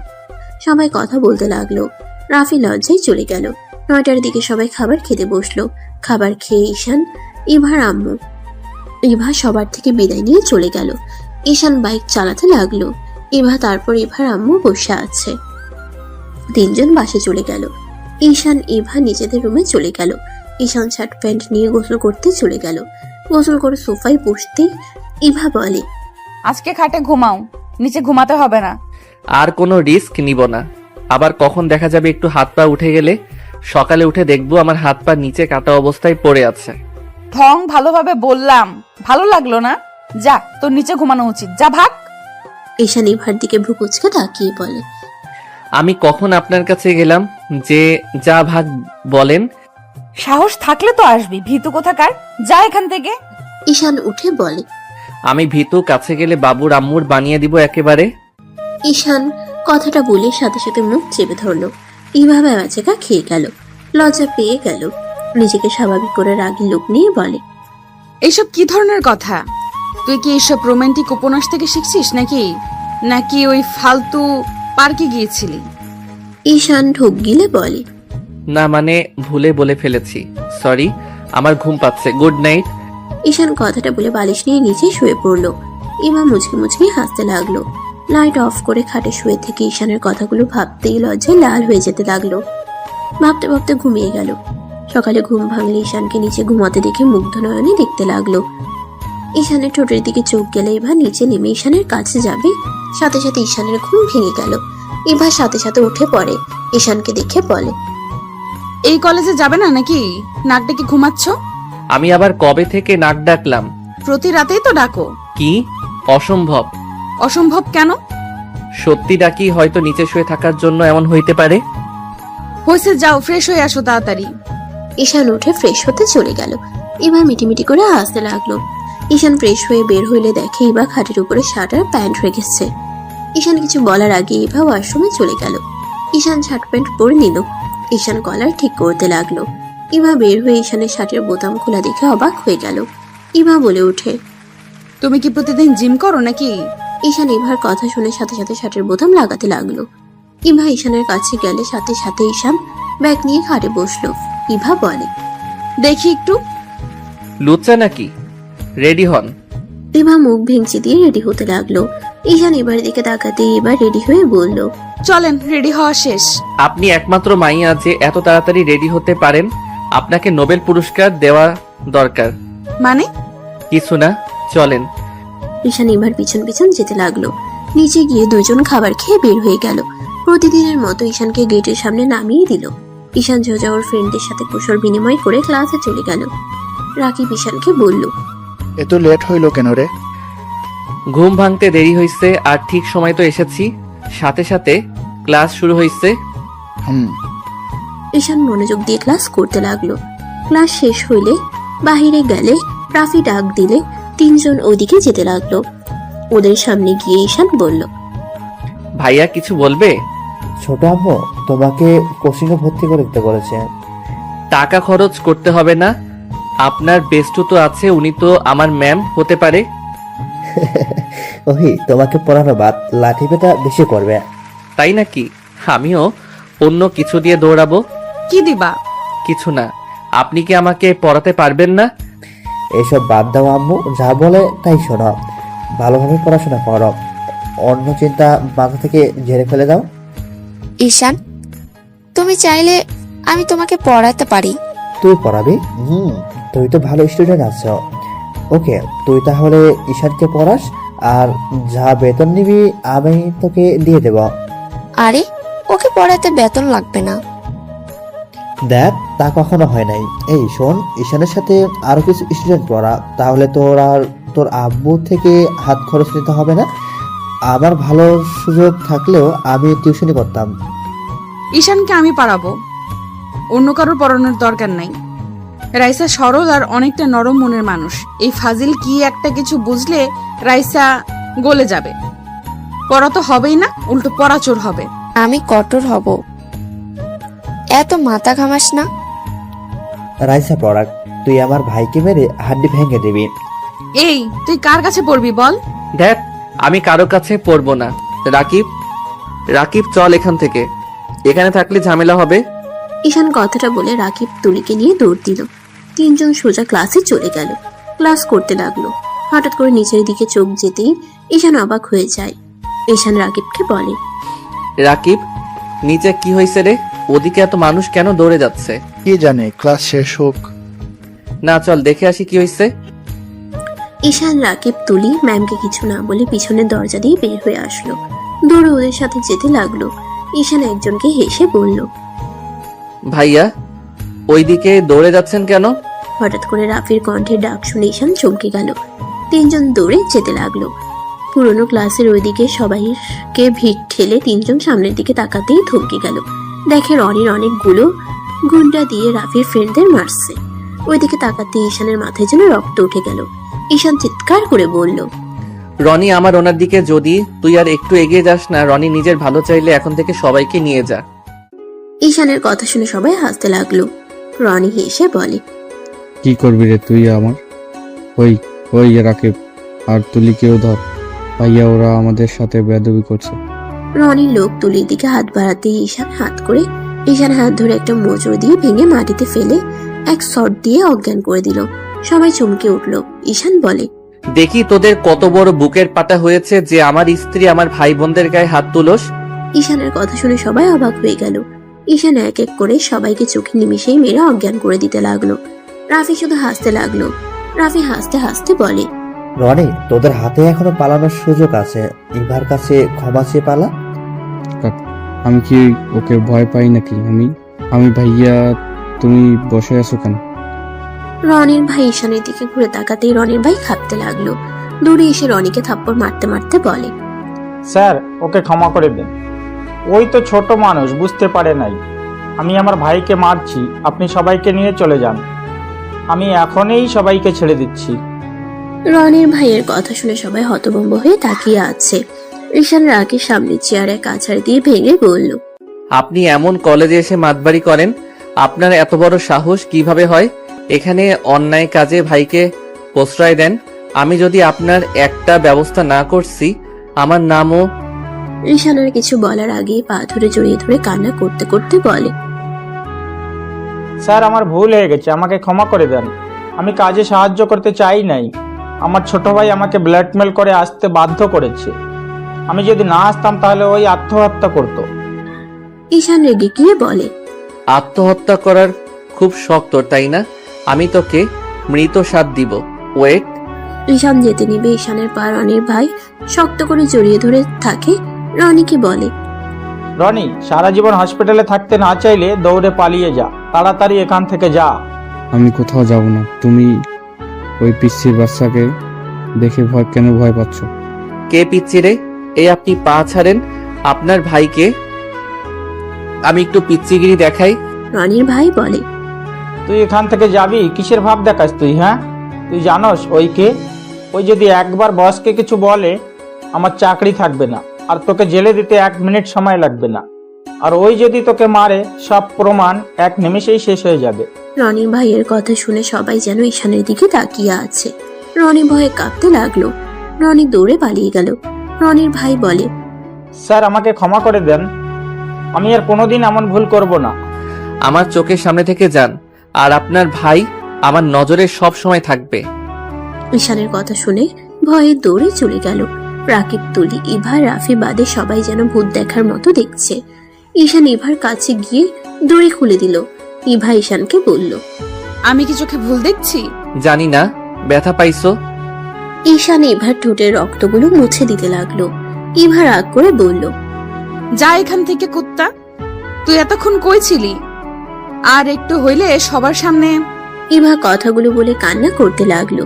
সবাই কথা বলতে লাগলো। রাফি লজ্জায় চলে গেল। 9টার দিকে সবাই খাবার খেতে বসলো। খাবার খেয়ে ঈশান, ইভার আম্মু, ইভা সবার থেকে বিদায় নিয়ে চলে গেল। ঈশান বাইক চালাতে লাগলো। ইভা তারপর ইভার আম্মু বসে আছে। তিনজন বাসে চলে গেল। ঈশান ইভা নিজেদের রুমে চলে গেল। ঈশান শার্ট প্যান্ট নিয়ে গোসল করতে চলে গেল। গোসল করে সোফায় বসতেই ইভা বলে, আজকে খাটে ঘুমাও, নিচে ঘুমাতে হবে না। আর কোনো রিস্ক নিব না। আবার কখন দেখা যাবে একটু হাত পা উঠে গেলে, সকালে উঠে দেখবো আমার হাত পা নিচে কাটা অবস্থায় পড়ে আছে। ঢং ভালোভাবে বললাম, ভালো লাগলো না? যা, তোর নিচে ঘুমানো উচিত, যা ভাগ। ঈশান ইভার দিকে ভ্রু কুঁচকে তাকিয়ে বলে, আমি কখন আপনার কাছে গেলাম যে যা ভাগ বলেন? সাহস থাকলে তো আসবি, ভীতু কোথাকার, যা এখান থেকে। ঈশান উঠে বলে, আমি ভীতু, কাছে গেলে বাবুর আম্মুর বানিয়ে দিব একেবারে। ঈশান কথাটা বলে সাথে সাথে মুখ চেপে ধরলো। ইভা বেচাকা খেয়ে গেল, লজ্জা পেয়ে গেল। নিজেকে স্বাভাবিক করে রাগী লোক নিয়ে বলে, এইসব কি ধরনের কথা? তুই কি এইসব রোমান্টিক উপন্যাস থেকে শিখছিস নাকি, নাকি ওই ফালতু পার্কে গিয়েছিলি? ঈশান ঢোক গিলে বলে, না মানে ভুলে বলে ফেলেছি, সরি, আমার ঘুম পাচ্ছে, গুড নাইট। ঈশান কথাটা বলে বালিশ নিয়ে নিচে শুয়ে পড়লো। ইভা মুচকি মুচকি হাসতে লাগলো। লাইট অফ করে খাটে শুয়ে থেকে ঈশানের কথাগুলো ভাবতেই লজ্জায় লাল হয়ে যেতে লাগলো। ভাবতে ভাবতে ঘুমিয়ে গেল। সকালে ঘুম ভাঙলে ঈশানকে নিচে ঘুমাতে দেখে মুগ্ধ নয়নে দেখতে লাগলো। ঈশানের ঠোঁটের দিকে চোখ গেলে ইভা নিচে নেমে ঈশানের কাছে যাবে, সাথে সাথে ঈশানের ঘুম ভেঙে গেল। ইভা সাথে সাথে উঠে পড়ে, ঈশানকে দেখে বলে, এই কলেজে যাবে না নাকি? নাক ডেকে ঘুমাচ্ছ? আমি আবার কবে থেকে নাক ডাকলাম? প্রতি রাতেই তো ডাকো। কি অসম্ভব? অসম্ভব কেন? সত্যি ডাকি, হয়তো নিচে শুয়ে থাকার জন্য এমন হইতে পারে। হয়েছে, যাও ফ্রেশ হয়ে আসো তাড়াতাড়ি। ঈশান উঠে ফ্রেশ হতে চলে গেল। ইভা মিটিমিটি করে হাসতে লাগলো। ঈশান ফ্রেশ হয়ে বের হইলে দেখে ইভা খাটের উপরে শার্ট আর প্যান্ট রেখেছে। ঈশান কিছু বলার আগে ইভা ওয়াশরুমে চলে গেল। ঈশান শার্ট প্যান্ট পরে নিল। ঈশান কলার ঠিক করতে লাগলো। ইভা বের হয়ে ঈশানের শার্টের বোতাম খোলা দেখে অবাক হয়ে গেল। ইভা বলে ওঠে, তুমি কি প্রতিদিন জিম করো নাকি? ঈশান ইভার কথা শুনে সাথে সাথে শার্টের বোতাম লাগাতে লাগলো। ইভা ঈশানের কাছে গেলে সাথে সাথে ঈশান ব্যাগ নিয়ে খাটে বসলো। ইভা বলে, দেখি একটু। লুচ্চা নাকি? রেডি হন। ইভা মুখ ভেঙচি দিয়ে রেডি হতে লাগলো। ঈশান এবার দিকে তাকাতে এবার রেডি হয়ে বলল, চলেন, রেডি হওয়া শেষ। আপনি একমাত্র মাইয়া যে এত তাড়াতাড়ি রেডি হতে পারেন। আপনাকে নোবেল পুরস্কার দেওয়া দরকার। মানে? কিছু না, চলেন। ঈশান এবার পিছন পিছন যেতে লাগলো। নিচে গিয়ে দুজন খাবার খেয়ে বের হয়ে গেল। প্রতিদিনের মতো ঈশানকে গেটের সামনে নামিয়ে দিল। ঈশান সোজা ওর ফ্রেন্ডের সাথে কুশল বিনিময় করে ক্লাসে চলে গেল। রাকিব ঈশানকে বলল, এত লেট হইল কেন রে? ঘুম ভাঙতে দেরি হয়েছে, আর ঠিক সময় তো এসেছি। সাথে সাথে ক্লাস শুরু হয়েছে। ঈশান মনোযোগ দিয়ে ক্লাস করতে লাগলো। ক্লাস শেষ হইলে বাহিরে গেলে রাফি ডাক দিলে তিনজন ওইদিকে যেতে লাগলো। ওদের সামনে গিয়ে ঈশান বলল, ভাইয়া কিছু বলবে? ছোট আম্মু তোমাকে কোচিং এ ভর্তি করে দিতে বলেছে। টাকা খরচ করতে হবে না। আপনার বেস্টু তো আছে, উনি তো আমার ম্যাম হতে পারে। ওহি তোমাকে পড়ানো বাদ লাঠি পেটা বেশি করবে। তাই নাকি? আমিও অন্য কিছু দিয়ে দৌড়াবো। কি দিবা? কিছু না। আপনি কি আমাকে পড়াতে পারবেন না? এসব বাদ দাও আম্মু, যা বলে তাই শোনো। ভালোভাবে পড়াশোনা করো, অন্য চিন্তা মাথা থেকে ঝেড়ে ফেলে দাও। ঈশান, তুমি চাইলে আমি তোমাকে পড়াতে পারি। তুই পড়াবি? তুই তো ভালো স্টুডেন্ট আছো। ওকে, তুই তাহলে ঈশানকে পড়াস, আর যা বেতন নিবি আমি তোকে দিয়ে দেব। আরে, ওকে পড়াতে বেতন লাগবে না। দেখ, তা কখনো হয় নাই। এই শোন, ঈশানের সাথে আরো কিছু স্টুডেন্ট পড়া, তাহলে তোর আর তোর আব্বু থেকে হাত খরচ নিতে হবে না। আমার ভালো সুযোগ থাকলেও আমি টিউশনি করতাম। ঈশানকে আমি পড়াবো, অন্য কারোর পড়ানোর দরকার নাই। রাইসা সরল আর অনেকটা নরম মনের মানুষ। এই ফাজিল কি একটা কিছু বুঝলে রাইসা গলে যাবে। পড়া তো হবেই না, উল্টো পড়াচোর হবে। আমি কঠোর হব, এত মাথা ঘামাস না। রাইসা পড়াক, তুই আমার ভাইকে মেরে হাড্ডি ভেঙে দিবি। এই, তুই কার কাছে পড়বি বল? দেখ, আমি কারো কাছে পড়বো না। রাকিব, রাকিব চল এখান থেকে, এখানে থাকলে ঝামেলা হবে। ঈশান কথাটা বলে রাকিব তুলিকে নিয়ে দৌড় দিল। তিনজন সোজা ক্লাসে চলে গেল। ক্লাস করতে লাগলো। হঠাৎ করে নিচের দিকে চোখ যেতেই ঈশান অবাক হয়ে যায়। ঈশান রাকিবকে বলে, রাকিব, নিচে কি হয়েছে রে? ওদিকে এত মানুষ কেন দৌড়ে যাচ্ছে? কি জানে, ক্লাস শেষ হোক না, চল দেখে আসি কি হয়েছে। ঈশান রাকিব তুলি ম্যামকে কিছু না বলে পিছনের দরজা দিয়ে বের হয়ে আসলো। দৌড়ে ওদের সাথে যেতে লাগলো। ঈশান একজনকে হেসে বলল, ভাইয়া, ওইদিকে দৌড়ে যাচ্ছেন কেন? হঠাৎ করে রাফির কণ্ঠে ডাক শুনে ঈশান চমকে গেল। তিনজন দৌড়ে যেতে লাগলো। পুরনো ক্লাসের ওইদিকে সবাইকে ভিড় ঠেলে তিনজন সামনের দিকে তাকাতেই থমকে গেল। দেখে রনির অনেকগুলো গুন্ডা দিয়ে রাফির ফ্রেন্ডদের মারছে। ওইদিকে তাকাতে ঈশানের মাথায় যেন রক্ত উঠে গেল। ঈশান চিৎকার করে বলল, রনি, আমার ওনার দিকে যদি তুই আর একটু এগিয়ে যাস না। রনি নিজের ভালো চাইলে এখন থেকে সবাইকে নিয়ে যা। ঈশানের কথা শুনে সবাই হাসতে লাগলো। রনি হেসে বলে, কি করবি রে তুই আমার? ওই ওই রাকিব আর তুলিকেও ধর, ভাইয়া ওরা আমাদের সাথে বেয়াদবি করছে। রনির লোক তুলির দিকে হাত বাড়াতে ঈশান হাত ধরে একটা মোচড় দিয়ে ভেঙে মাটিতে ফেলে এক শট দিয়ে অজ্ঞান করে দিল। সবাই চমকে উঠল। ঈশান বলে, দেখি তোদের কত বড় বুকের পাটা হয়েছে যে আমার স্ত্রী আমার ভাই বোনদের গায়ে হাত তুলোস। ঈশানের কথা শুনে সবাই অবাক হয়ে গেল। ঈশান এক এক করে সবাইকে চোখে নিমিশেই মেরে অজ্ঞান করে দিতে লাগলো। রাফি শুধু হাসতে লাগলো। রাফি হাসতে হাসতে বলে, রনি, তোদের হাতে এখনো পালানোর সুযোগ আছে। ইভার কাছে ক্ষমা চেয়ে পালা। আমি কি ওকে ভয় পাই নাকি? আমি ভাইয়া, তুমি বসে আছো কেন? রনির ভাই ঈশানের দিকে ঘুরে তাকাতেই রনির ভাই কাঁপতে লাগলো। দৌড়ে এসে রনিকে থাপ্পড় মারতে মারতে বলে, স্যার, ওকে ক্ষমা করে দিন। ওই তো ছোট মানুষ, বুঝতে পারে নাই। আমি আমার ভাইকে মারছি, আপনি সবাইকে নিয়ে চলে যান। আমি এখনই সবাইকে ছেড়ে দিচ্ছি। রনির ভাইয়ের কথা শুনে সবাই হতভম্ব হয়ে তাকিয়ে আছে। ঈশান রাগের সামনে চেয়ারে কাছাড় দিয়ে ভেঙে বলল, আপনি এমন কলেজে এসে মাতবাড়ি করেন? আপনার এত বড় সাহস কিভাবে হয়? এখানে অন্যায় কাজে ভাইকে প্রশ্রয় দেন। আমি যদি আপনার একটা ব্যবস্থা না করছি, আমার নামও। ঈশানের কিছু বলার আগেই পা ধরে জড়িয়ে ধরে কান্না করতে করতে বলে, স্যার, আমার ভুল হয়ে গেছে, আমাকে ক্ষমা করে দেন। আমি কাজে সাহায্য করতে চাই নাই। আমার ছোট ভাই আমাকে ব্ল্যাকমেল করে আসতে বাধ্য করেছে। আমি যদি না আসতাম তাহলে ওই আত্মহত্যা করত। ঈশান রেগে গিয়ে বলে, আত্মহত্যা করার খুব শখ তোর, তাই না? আমি তোকে মৃত সাথ দিব। ওয়েট। ঈশান যেতে নিবে ঈশানের পা রনির ভাই শক্ত করে জড়িয়ে ধরে থাকে। রনিকে বলে, রনি, সারা জীবন হসপিটালে থাকতে না চাইলে দৌড়ে পালিয়ে যা। তাড়াতাড়ি এখান থেকে যা। আমি কোথাও যাব না। তুমি ওই পিচ্ছির বাচ্চাকে দেখে কেন ভয় পাচ্ছ? কে পিচ্ছি রে? এই আপনি পা ছাড়েন। আপনার ভাইকে আমি একটু পিচ্ছিগিরি দেখাই। রনির ভাই বলে, তুই এখান থেকে যাবি? কিসের ভাব দেখাস তুই? হ্যাঁ, তুই জানোস ওই কে? ওই যদি একবার বসকে কিছু বলে, আমার চাকরি থাকবে না, আর তোকে জেলে দিতে 1 মিনিট সময় লাগবে না। আর ওই যদি তোকে মারে, সব প্রমাণ 1 নিমেষেই শেষ হয়ে যাবে। রনির ভাইয়ের কথা শুনে সবাই যেন ঈশানের দিকে তাকিয়ে আছে। রনি ভয়ে কাঁপতে লাগলো। রনি দৌড়ে পালিয়ে গেল। রনির ভাই বলে, স্যার, আমাকে ক্ষমা করে দেন। আমি আর কোনোদিন এমন ভুল করব না। আমার চোখের সামনে থেকে যান, আর আপনার ভাই আমার নজরে সব সময় থাকবে। ঈশানের কথা শুনে ভয়ে দৌড়ে চলে গেল। রাকিব, তুলি, ইভা, রাফি বাদে সবাই যেন ভূত দেখার মতো দেখছে। ঈশান ইভার কাছে গিয়ে দড়ি খুলে দিল। ইভা ঈশানকে বলল, আমি কি চোখে ভুল দেখছি? জানি না, ব্যথা পাইছো? ঈশান ইভার ঠোঁটের রক্তগুলো মুছে দিতে লাগলো। ইভা রাগ করে বলল, যা এখান থেকে কুত্তা। তুই এতক্ষণ কই ছিলি? আর একটু হইলে সবার সামনে। ইভা কথাগুলো বলে কান্না করতে লাগলো।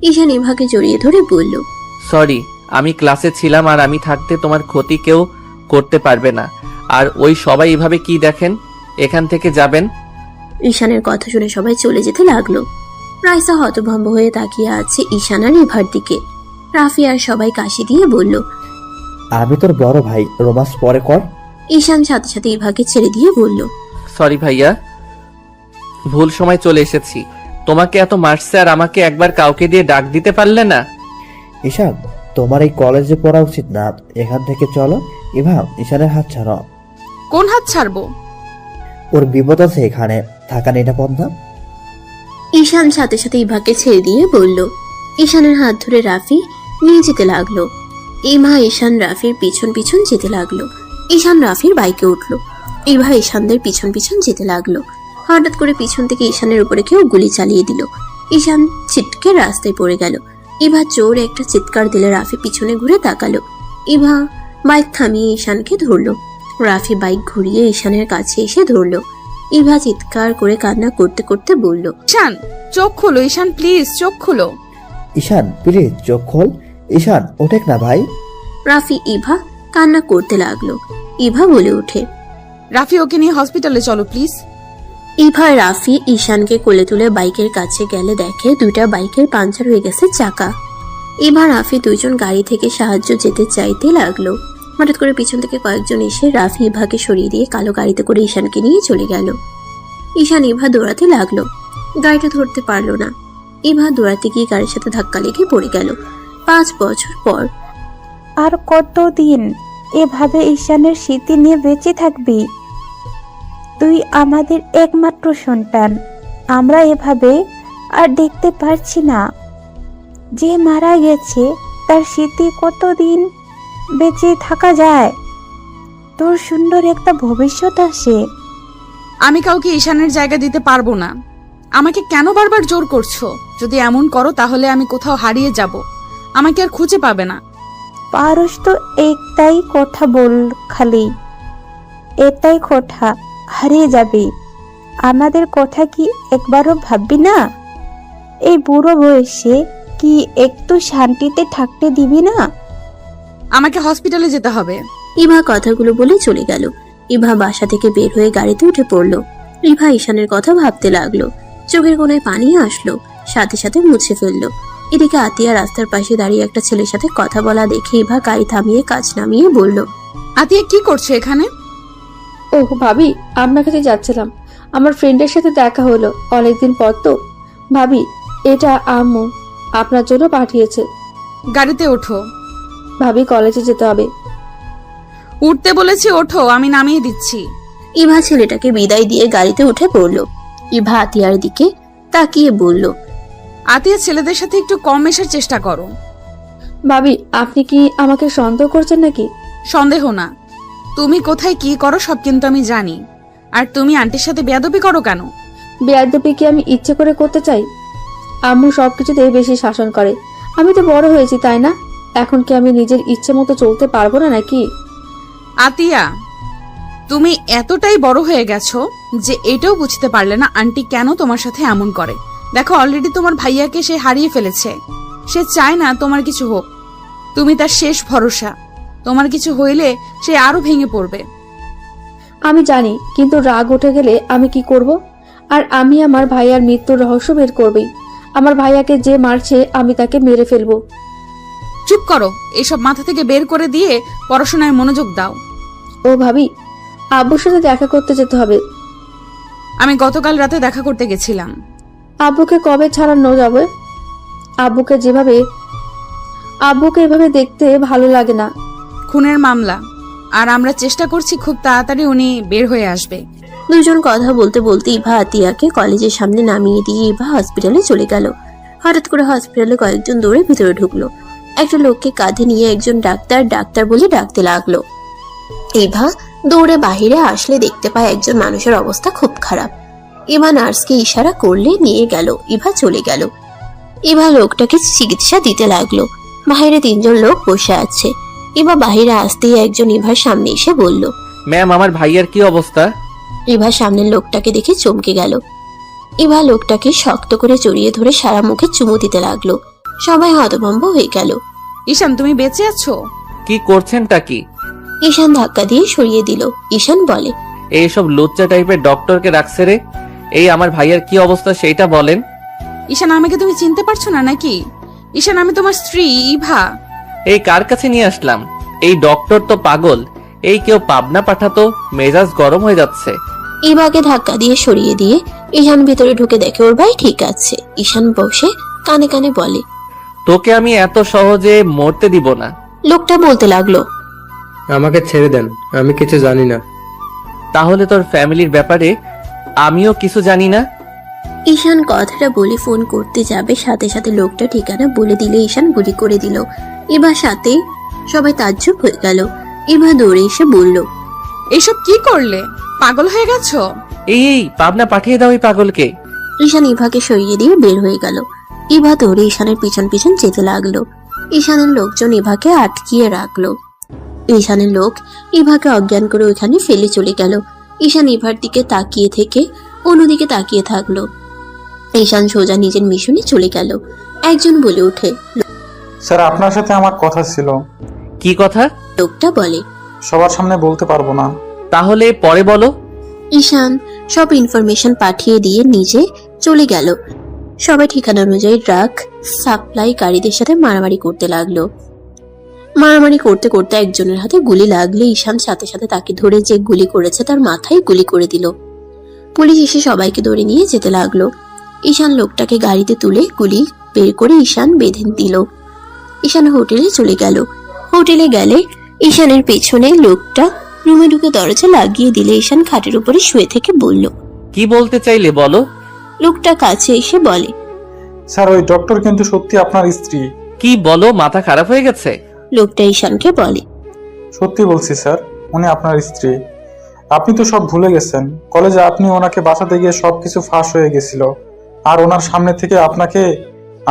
ঈশান ইভাকে জড়িয়ে ধরে বলল, সরি, আমি ক্লাসে ছিলাম, আর আমি থাকতে তোমার ক্ষতি কেউ করতে পারবে না। আর ওই সবাই এভাবে কি দেখেন? এখান থেকে যাবেন। ঈশানের কথা শুনে সবাই চলে যেতে লাগলো। রাইসা হতভম্ব হয়ে তাকিয়ে আছে ঈশান আর ইভার দিকে। রাফি আর সবাই কাশি দিয়ে বলল, আমি তোর বড় ভাই, রোমান্স পরে কর। ঈশান সাথে সাথে ইভাকে ছেড়ে দিয়ে বলল, সরি ভাইয়া, ভুল সময় চলে এসেছি। তোমাকে এত মারছে, আর আমাকে একবার কাউকে দিয়ে ডাক দিতে পারলে না? ঈশান, তোমার এই কলেজে পড়া উচিত না। এখান থেকে চলো। ইভা, ঈশানের হাত ছাড়ো। কোন হাত ছাড়বো? ওর বিপদ আছে এখানে থাকা নিরাপদ না। ঈশান সাথে সাথে ইভাকে ছেড়ে দিয়ে বলল। ঈশানের হাত ধরে রাফি নিয়ে যেতে লাগলো। ইভা ঈশান রাফির পিছন পিছন যেতে লাগলো। ঈশান রাফির বাইকে উঠলো। ইভা ঈশানদের পিছন পিছন যেতে লাগলো। হঠাৎ করে পিছন থেকে ঈশানের উপরে কেউ গুলি চালিয়ে দিল। ঈশান ছিটকে রাস্তায় পড়ে গেল। ইভা জোরে একটা চিৎকার দিলে রাফি পিছনে ঘুরে তাকালো। ইভা বাইক থামিয়ে ঈশানকে ধরলো। রাফি বাইক ঘুরিয়ে ঈশানের কাছে এসে ধরলো। ইভা চিৎকার করে কান্না করতে করতে বলল, ঈশান, চোখ খুলো। ঈশান, প্লিজ চোখ খুলো। ঈশান, প্লিজ চোখ খোল। ঈশান, ওঠেক না ভাই। রাফি ইভা কান্না করতে লাগলো। ইভা বলে ওঠে, রাফি, ওকে নিয়ে হসপিটালে চলো প্লিজ। ইভা রাফি ঈশানকে কোলে তুলে বাইকের কাছে গেলে দেখে দুইটা বাইকের পাঞ্চার হয়ে গেছে চাকা। ইভা রাফি দুইজন গাড়ি থেকে সাহায্য যেতে চাইতে লাগলো। হঠাৎ করে পিছন থেকে কয়েকজন এসে রাফি ইভাকে সরিয়ে দিয়ে কালো গাড়িতে করে ঈশানকে নিয়ে চলে গেল। ঈশান ইভা দৌড়াতে লাগলো। গাড়িটা ধরতে পারলো না। ইভা দৌড়াতে গিয়ে গাড়ির সাথে ধাক্কা লেগে পড়ে গেল। 5 বছর পর। আর কতদিন এভাবে ঈশানের স্মৃতি নিয়ে বেঁচে থাকবি? তুই আমাদের একমাত্র সন্তান। আমরা এভাবে আর দেখতে পারছি না। যে মারা গেছে তার স্মৃতি কতদিন বেঁচে থাকা যায়? তোর সুন্দর একটা ভবিষ্যৎ আসে। আমি কাউকে ঈশানের জায়গা দিতে পারবো না। আমাকে কেন বারবার জোর করছো? যদি এমন করো তাহলে আমি কোথাও হারিয়ে যাব, আমাকে আর খুঁজে পাবে না। পারস তো একটাই কথা বল, খালি এটাই কথা, হারিয়ে যাবি। আমাদের কথা কি একবারও ভাববি না? এই বুড়ো বয়সে কি একটু শান্তিতে থাকতে দিবি না? আমাকে হসপিটালে যেতে হবে। ইভা কথাগুলো বলে চলে গেল। ইভা বাসা থেকে বের হয়ে গাড়িতে উঠে পড়লো। ইভা ঈশানের কথা ভাবতে লাগলো। চোখের কোণায় পানি আসলো, সাথে সাথে মুছে ফেললো। এদিকে আতিয়া রাস্তার পাশে দাঁড়িয়ে একটা ছেলের সাথে কথা বলা দেখে ইভা গাড়ি থামিয়ে কাজ নামিয়ে বলল, আতিয়া কি করছো এখানে? ওহ ভাবি, আপনার কাছে যাচ্ছিলাম। আমার ফ্রেন্ডের সাথে দেখা হলো অনেকদিন পর তো। ভাবি, এটা আম্মু আপনার জন্য পাঠিয়েছে। গাড়িতে ওঠো। ভাবি, কলেজে যেতে হবে। উঠতে বলেছি, ওঠো, আমি নামিয়ে দিচ্ছি। ইভা ছেলেটাকে বিদায় দিয়ে গাড়িতে উঠে পড়লো। ইভা আতিয়ার দিকে তাকিয়ে বলল, আতিয়া, ছেলেদের সাথে একটু কম মেশার চেষ্টা করো। ভাবি, আপনি কি আমাকে সন্দেহ করছেন নাকি? সন্দেহ না, তুমি কোথায় কি করো সব কিন্তু আমি জানি। আর তুমি আন্টির সাথে বেয়াদবি করো কেন? বেয়াদবি কি আমি ইচ্ছে করে করতে চাই? আম্মু সবকিছুতে বেশি শাসন করে। আমি তো বড় হয়েছি, তাই না? এখন কি আমি নিজের ইচ্ছে মতো চলতে পারবো না নাকি? আতিয়া, তুমি এতটাই বড় হয়ে গেছো যে এটাও বুঝতে পারলে না আন্টি কেন তোমার সাথে এমন করে। দেখো, অলরেডি তোমার ভাইয়াকে সে হারিয়ে ফেলেছে। সে চায় না তোমার কিছু হোক। তুমি তার শেষ ভরসা। তোমার কিছু হইলে সে আরো ভেঙে পড়বে। আমি জানি, কিন্তু রাগ উঠে গেলে আমি কি করব? আর আমি আমার ভাইয়ার মৃত্যুর রহস্য বের করবই। আমার ভাইয়াকে যে মারছে আমি তাকে মেরে ফেলবো। চুপ করো, এসব মাথা থেকে বের করে দিয়ে পড়াশোনায় মনোযোগ দাও। ও ভাবি, আব্বুর সাথে দেখা করতে যেতে হবে। আমি গতকাল রাতে দেখা করতে গেছিলাম। আব্বুকে কবে ছাড়ানো যাবে? আব্বুকে এভাবে দেখতে ভালো লাগে না। খুনের মামলা, আর আমরা চেষ্টা করছি খুব তাড়াতাড়ি উনি বের হয়ে আসবে। দুজন কথা বলতে বলতে ইভা আতিয়াকে কলেজের সামনে নামিয়ে দিয়ে ইভা হসপিটালে চলে গেল। হঠাৎ করে হসপিটালে কয়েকজন দৌড়ে ভিতরে ঢুকলো। একটা লোককে কাঁধে নিয়ে একজন ডাক্তার ডাক্তার বলে ডাকতে লাগলো। ইভা দৌড়ে বাহিরে আসলে দেখতে পায় একজন মানুষের অবস্থা খুব খারাপ। ইভা নার্সকে ইশারা করলে নিয়ে গেল। ইভা চলে গেল। ইভা লোকটাকে চিকিৎসা দিতে লাগলো। বাহিরে তিনজন লোক বসে আছে। ইভা বাহিরে আসতেই একজন ইভার সামনে এসে বলল, ম্যাম, আমার ভাইয়ার কি অবস্থা? ইভা সামনের লোকটাকে দেখে চমকে গেল। ইভা লোকটাকে শক্ত করে জড়িয়ে ধরে সারা মুখে চুমু দিতে লাগলো। সবাই হতভম্ব হয়ে গেল। ঈশান, তুমি বেঁচে আছো? কি করছেনটা কি? ঈশান ধাক্কা দিয়ে সরিয়ে দিল। ঈশান বলে, এইসব লুচ্চা টাইপের ডক্টরকে রাখছে রে। এই আমার ভাইয়ার কি অবস্থা সেইটা বলেন। ঈশান, আমাকে তুমি চিনতে পারছো না নাকি? ঈশান, আমি তোমার স্ত্রী ইভা। এই কার কাছে নিয়ে আসলাম? এই ডক্টর তো পাগল। এই কেউ পাবনা পাঠাতো, মেজাজ গরম হয়ে যাচ্ছে। ইভাকে ধাক্কা দিয়ে সরিয়ে দিয়ে ঈশান ভিতরে ঢুকে দেখে ওর ভাই ঠিক আছে। ঈশান বসে কানে কানে বলে, তোকে আমি এত সহজে মরতে দিব না। লোকটা বলতে লাগলো, আমাকে ছেড়ে দেন, আমি কিছু জানি না। তাহলে তোর ফ্যামিলির ব্যাপারে আমিও কিছু জানি না। ঈশান কথাটা বলে ফোন করতে যাবে, সাথে সাথে লোকটা ঠিকানা বলে দিলে ঈশান গুলি করে দিল। ইভা সাথে সবাই তাজ্জব হয়ে গেল। ইভা দৌড়ে এসে বলল, এইসব কি করলে? পাগল হয়ে গেছো? এই পাবনা পাঠিয়ে দাও এই পাগলকে। ঈশান ইভাকে সরিয়ে দিয়ে বের হয়ে গেল। ইভা দৌড়ে ঈশানের পিছন পিছন যেতে লাগলো। ঈশানের লোকজন ইভাকে আটকিয়ে রাখলো। ঈশানের লোক ইভাকে অজ্ঞান করে ওইখানে ফেলে চলে গেল। ঈশান ইভার দিকে তাকিয়ে থেকে অন্যদিকে তাকিয়ে থাকলো। ঈশান সোজা নিজের মিশনে চলে গেল। একজন বলে ওঠে, স্যার, আপনার সাথে আমার কথা ছিল। কি কথা? লোকটা বলে, সবার সামনে বলতে পারবো না। তাহলে পরে বলো। ঈশান সব ইনফরমেশন পাঠিয়ে দিয়ে নিজে চলে গেল। সবাই ঠিকানা অনুযায়ী ড্রাগ সাপ্লাইকারীদের সাথে মারামারি করতে লাগলো। মারামারি করতে করতে একজনের হাতে গুলি লাগলে ঈশান সাথে সাথে তাকে ধরে যে গুলি করেছে তার মাথায় গুলি করে দিল। পুলিশ এসে সবাইকে ধরে নিয়ে যেতে লাগলো। ঈশান লোকটাকে গাড়িতে তুলে গুলি বের করে ঈশান বেঁধে দিল। ঈশান হোটেলে চলে গেল। হোটেলে গেলে ঈশানের পেছনে লোকটা রুমে ঢুকে দরজা লাগিয়ে দিলে ঈশান খাটের উপরে শুয়ে থেকে বলল, কি বলতে চাইলে বলো। লোকটা কাছে এসে বলে, স্যার, ওই ডক্টর কিন্তু সত্যি আপনার স্ত্রী। কি বলো, মাথা খারাপ হয়ে গেছে? লোকটা ঈশানকে বলে, সত্যি বলছি স্যার, উনি আপনার স্ত্রী। আপনি তো সব ভুলে গেছেন। কলেজে আপনি ওনাকে বাঁচাতে গিয়ে সবকিছু ফাঁস হয়ে গেছিল, আর ওনার সামনে থেকে আপনাকে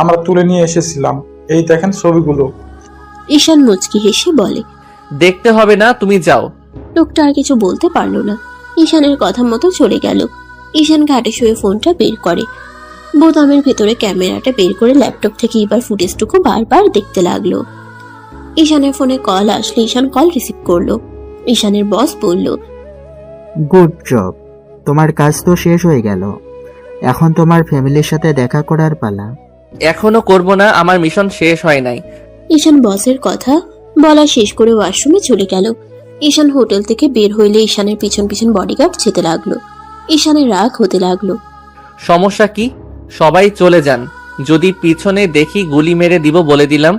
আমরা তুলে নিয়ে এসেছিলাম। এই দেখেন ছবিগুলো। ঈশান মুচকি হেসে বলে। দেখতে হবে না, তুমি যাও। লোকটা আর কিছু বলতে পারলো না, ঈশানের কথা মতো চলে গেল। ঈশান ঘাটে শুয়ে ফোনটা বের করে, বোতামের ভেতরে ক্যামেরাটা বের করে ল্যাপটপ থেকে এবার ফুটেজটুকু বারবার দেখতে লাগলো। ঈশানের ফোনে কল আসলে ঈশান কল রিসিভ করলো। ঈশানের বস বলল, গুড জব, তোমার কাজ তো শেষ হয়ে গেল। এখন তোমার ফ্যামিলির সাথে দেখা করার পালা। এখনো করব না, আমার মিশন শেষ হয় নাই। ঈশান বসের কথা বলা শেষ করে ওয়াশরুমে চলে গেল। ঈশান হোটেল থেকে বের হইলে ঈশানের পিছন পিছন বডিগার্ড যেতে লাগলো। ঈশানের রাগ হতে লাগলো। সমস্যা কি? সবাই চলে যান, যদি পিছনে দেখি গুলি মেরে দিব বলে দিলাম।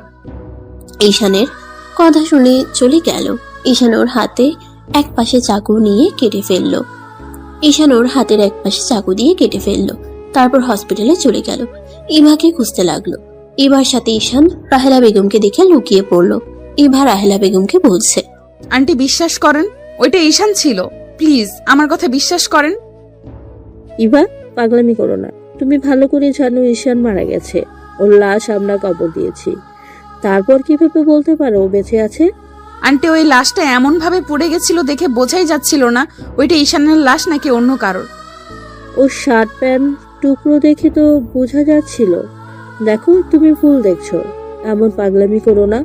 ঈশানের কথা শুনে চলে গেল। ঈশান ওর হাতে এক পাশে চাকু নিয়ে কেটে ফেললো। ঈশান ওর হাতের এক পাশে চাকু দিয়ে কেটে ফেললো। তারপর হসপিটালে চলে গেল। ইভাকে খুঁজতে লাগলো। ইভার সাথে ঈশান রাহেলা বেগমকে দেখে লুকিয়ে পড়লো। ইভা রাহেলা বেগমকে বলছে, আন্টি বিশ্বাস করেন, ওইটা ঈশান ছিল। প্লিজ আমার কথা বিশ্বাস করেন। ইভা, পাগলামি করো না। তুমি ভালো করে জানো ঈশান মারা গেছে। ওর লাশ আমরা কবর দিয়েছি। তারপর কিভাবে বলতে পারো ও বেঁচে আছে? আন্টি ওই লাশটা এমন ভাবে পুড়ে গেছিল দেখে বোঝাই যাচ্ছিল না ওইটা ঈশানের লাশ নাকি অন্য কারোর। ওর শার্ট প্যান্ট টুকরো দেখে তো বোঝা যাচ্ছিল। দেখো, তুমি ভুল দেখছো। এমন পাগলামি করো না।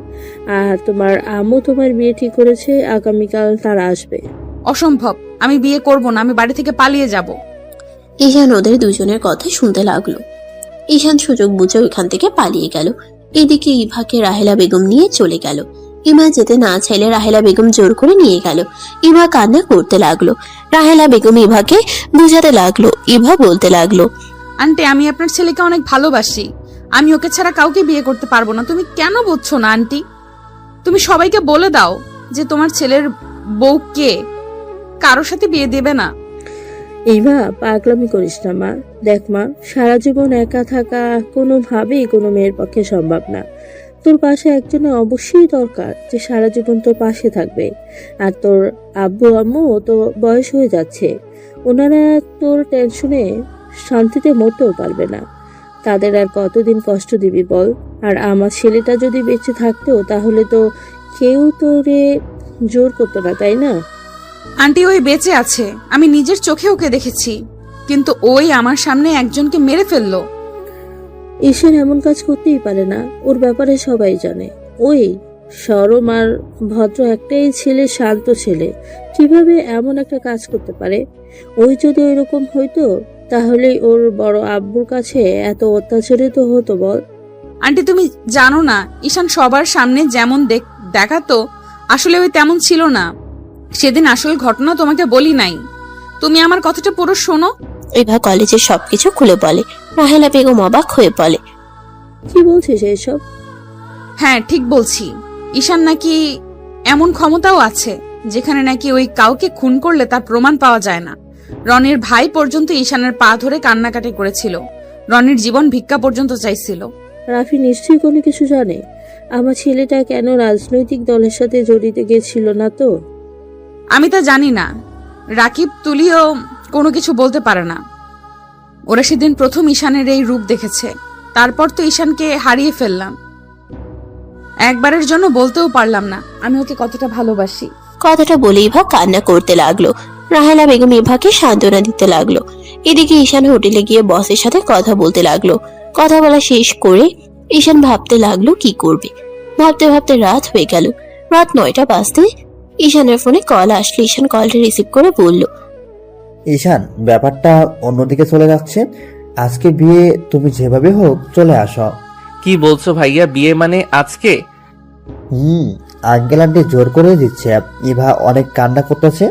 আর তোমার আম্মু তোমার বিয়ে ঠিক করেছে, আগামীকাল তারা আসবে। অসম্ভব, আমি বিয়ে করব না, আমি বাড়ি থেকে পালিয়ে যাব। ঈশান ওদের দুজনের কথা শুনতে লাগলো। ঈশান সুযোগ বুঝে ওইখান থেকে পালিয়ে গেল। এদিকে ইভাকে রাহেলা বেগম নিয়ে চলে গেল। ইভা যেতে না চাইলে রাহেলা বেগম জোর করে নিয়ে গেল। ইভা কান্না করতে লাগলো। রাহেলা বেগম ইভাকে বুঝাতে লাগলো। ইভা বলতে লাগলো, আন্টি আমি আপনার ছেলেকে অনেক ভালোবাসি, আমি ওকে ছাড়া কাউকে বিয়ে করতে পারবো না। তুমি কেন বুঝছো না আন্টি? তুমি সবাইকে বলে দাও যে তোমার ছেলের বউ কে, কারোর সাথে বিয়ে দেবে না। ইভা, পাগলামি করিস না মা। দেখ মা, সারা জীবন একা থাকা কোনোভাবেই কোনো মেয়ের পক্ষে সম্ভব না। তোর পাশে একজন অবশ্যই দরকার যে সারা জীবন তোর পাশে থাকবে। আর তোর আব্বু আম্মু তো বয়স হয়ে যাচ্ছে, ওনারা তোর টেনশনে শান্তিতে মরতেও পারবে না। তাদের আর কতদিন কষ্ট দিবি বল? আর আমার ছেলেটা যদি বেঁচে থাকতো তাহলে তো কেউ তোরে জোর করতো না, তাই না? আন্টি ওই বেঁচে আছে, আমি নিজের চোখে ওকে দেখেছি, কিন্তু ওই আমার সামনে একজনকে মেরে ফেললো। ঈশান এমন কাজ করতেই পারে না, ওর ব্যাপারে সবাই জানে। ওই সরম আর ভদ্র একটাই ছেলে, শান্ত ছেলে, কিভাবে এমন একটা কাজ করতে পারে? ওই যদি ওইরকম হইতো তাহলে ওর বড় আব্বুর কাছে এত অত্যাচারিত হতো বল? আন্টি তুমি জানো না, ঈশান সবার সামনে যেমন দেখাতো আসলে ওই তেমন ছিল না। সেদিন আসল ঘটনা তোমাকে বলি নাই, তুমি আমার কথাটা পুরো শোনো। ইভা কলেজের সবকিছু খুলে বলে। রাহেলা বেগম অবাক হয়ে বলে, কি বলছিস এসব? হ্যাঁ ঠিক বলছি, ঈশান নাকি এমন ক্ষমতাও আছে যেখানে নাকি ওই কাউকে খুন করলে তার প্রমাণ পাওয়া যায় না। রনির ভাই পর্যন্ত ঈশানের পা ধরে কান্নাকাটি করেছিল, রনির জীবন ভিক্ষা পর্যন্ত চাইছিল। রাফি নিশ্চয়ই কোনো কিছু জানে। আমার ছেলেটা কেন রাজনৈতিক দলের সাথে জড়িত গেছিল না তো? আমি তা জানি না, রাকিব তুলিও কোনো কিছু বলতে পারে না। ওরা সেদিন প্রথম ঈশানের এই রূপ দেখেছে, তারপর তো ঈশানকে হারিয়ে ফেললাম। একবারের জন্য বলতেও পারলাম না আমি ওকে কতটা ভালোবাসি। কথাটা বলে ইভা কান্না করতে লাগলো। রাহেলা বেগম ইভাকে সান্ত্বনা দিতে লাগলো। এদিকে ঈশান হোটেলে গিয়ে বসের সাথে কথা বলতে লাগলো। কথা বলা শেষ করে ঈশান ভাবতে লাগলো কি করবে। ভাবতে ভাবতে রাত হয়ে গেল। রাত 9টা বাজতে ঈশানের ফোনে কল আসলে ঈশান কলটা রিসিভ করে বলল, ঈশান, ব্যাপারটা অন্যদিকে চলে যাচ্ছে। আজকে বিয়ে, তুমি যেভাবে হোক চলে আসো। কি বলছো ভাইয়া, বিয়ে মানে আজকে? আঙ্কেল আন্টি জোর করে দিচ্ছে। ইভা অনেক কান্না করতেছে।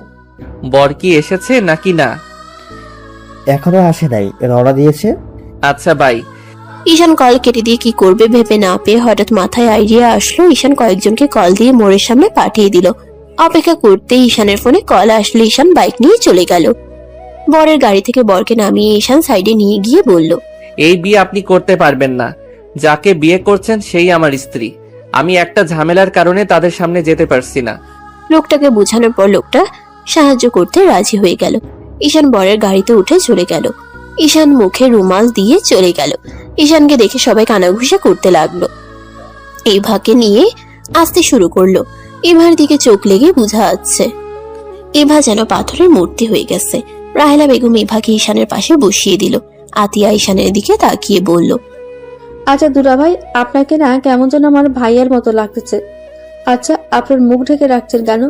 বর কি এসেছে নাকি না? এখনো আসে নাই, রওনা দিয়েছে। আচ্ছা বাই। ঈশান কল কেটে দিয়ে কি করবে ভেবে না পেয়ে হঠাৎ মাথায় আইডিয়া আসলো। ঈশান কয়েকজনকে কল দিয়ে মোড়ের সামনে পাঠিয়ে দিল। অপেক্ষা করতে ঈশানের ফোনে কল আসলে ঈশান বাইক নিয়ে চলে গেল। বরের গাড়ি থেকে বরকে নামিয়ে ঈশান সাইডে নিয়ে গিয়ে বলল, এই বিয়ে আপনি করতে পারবেন না। যাকে বিয়ে করছেন সেই আমার স্ত্রী। আমি একটা ঝামেলার কারণে তাদের সামনে যেতে পারছি না। লোকটাকে বোঝানোর পর লোকটা সাহায্য করতে রাজি হয়ে গেল। ঈশান বরের গাড়িতে উঠে চলে গেল। ঈশান মুখে রুমাল দিয়ে চলে গেল। ঈশানকে দেখে সবাই কানাঘুষা করতে লাগলো। ইভাকে নিয়ে আসতে শুরু করলো। ইভার দিকে চোখ লেগে বোঝা যাচ্ছে ইভা যেন পাথরের মূর্তি হয়ে গেছে। রাহেলা বেগম ইভাকে ঈশানের পাশে বসিয়ে দিল। আতিয়া ঈশানের দিকে তাকিয়ে বলল, আচ্ছা দুলা ভাই, আপনাকে না কেমন যেন আমার ভাইয়ের মতো লাগতেছে। আচ্ছা, আপনার মুখ ঢেকে রাখছেন কেন?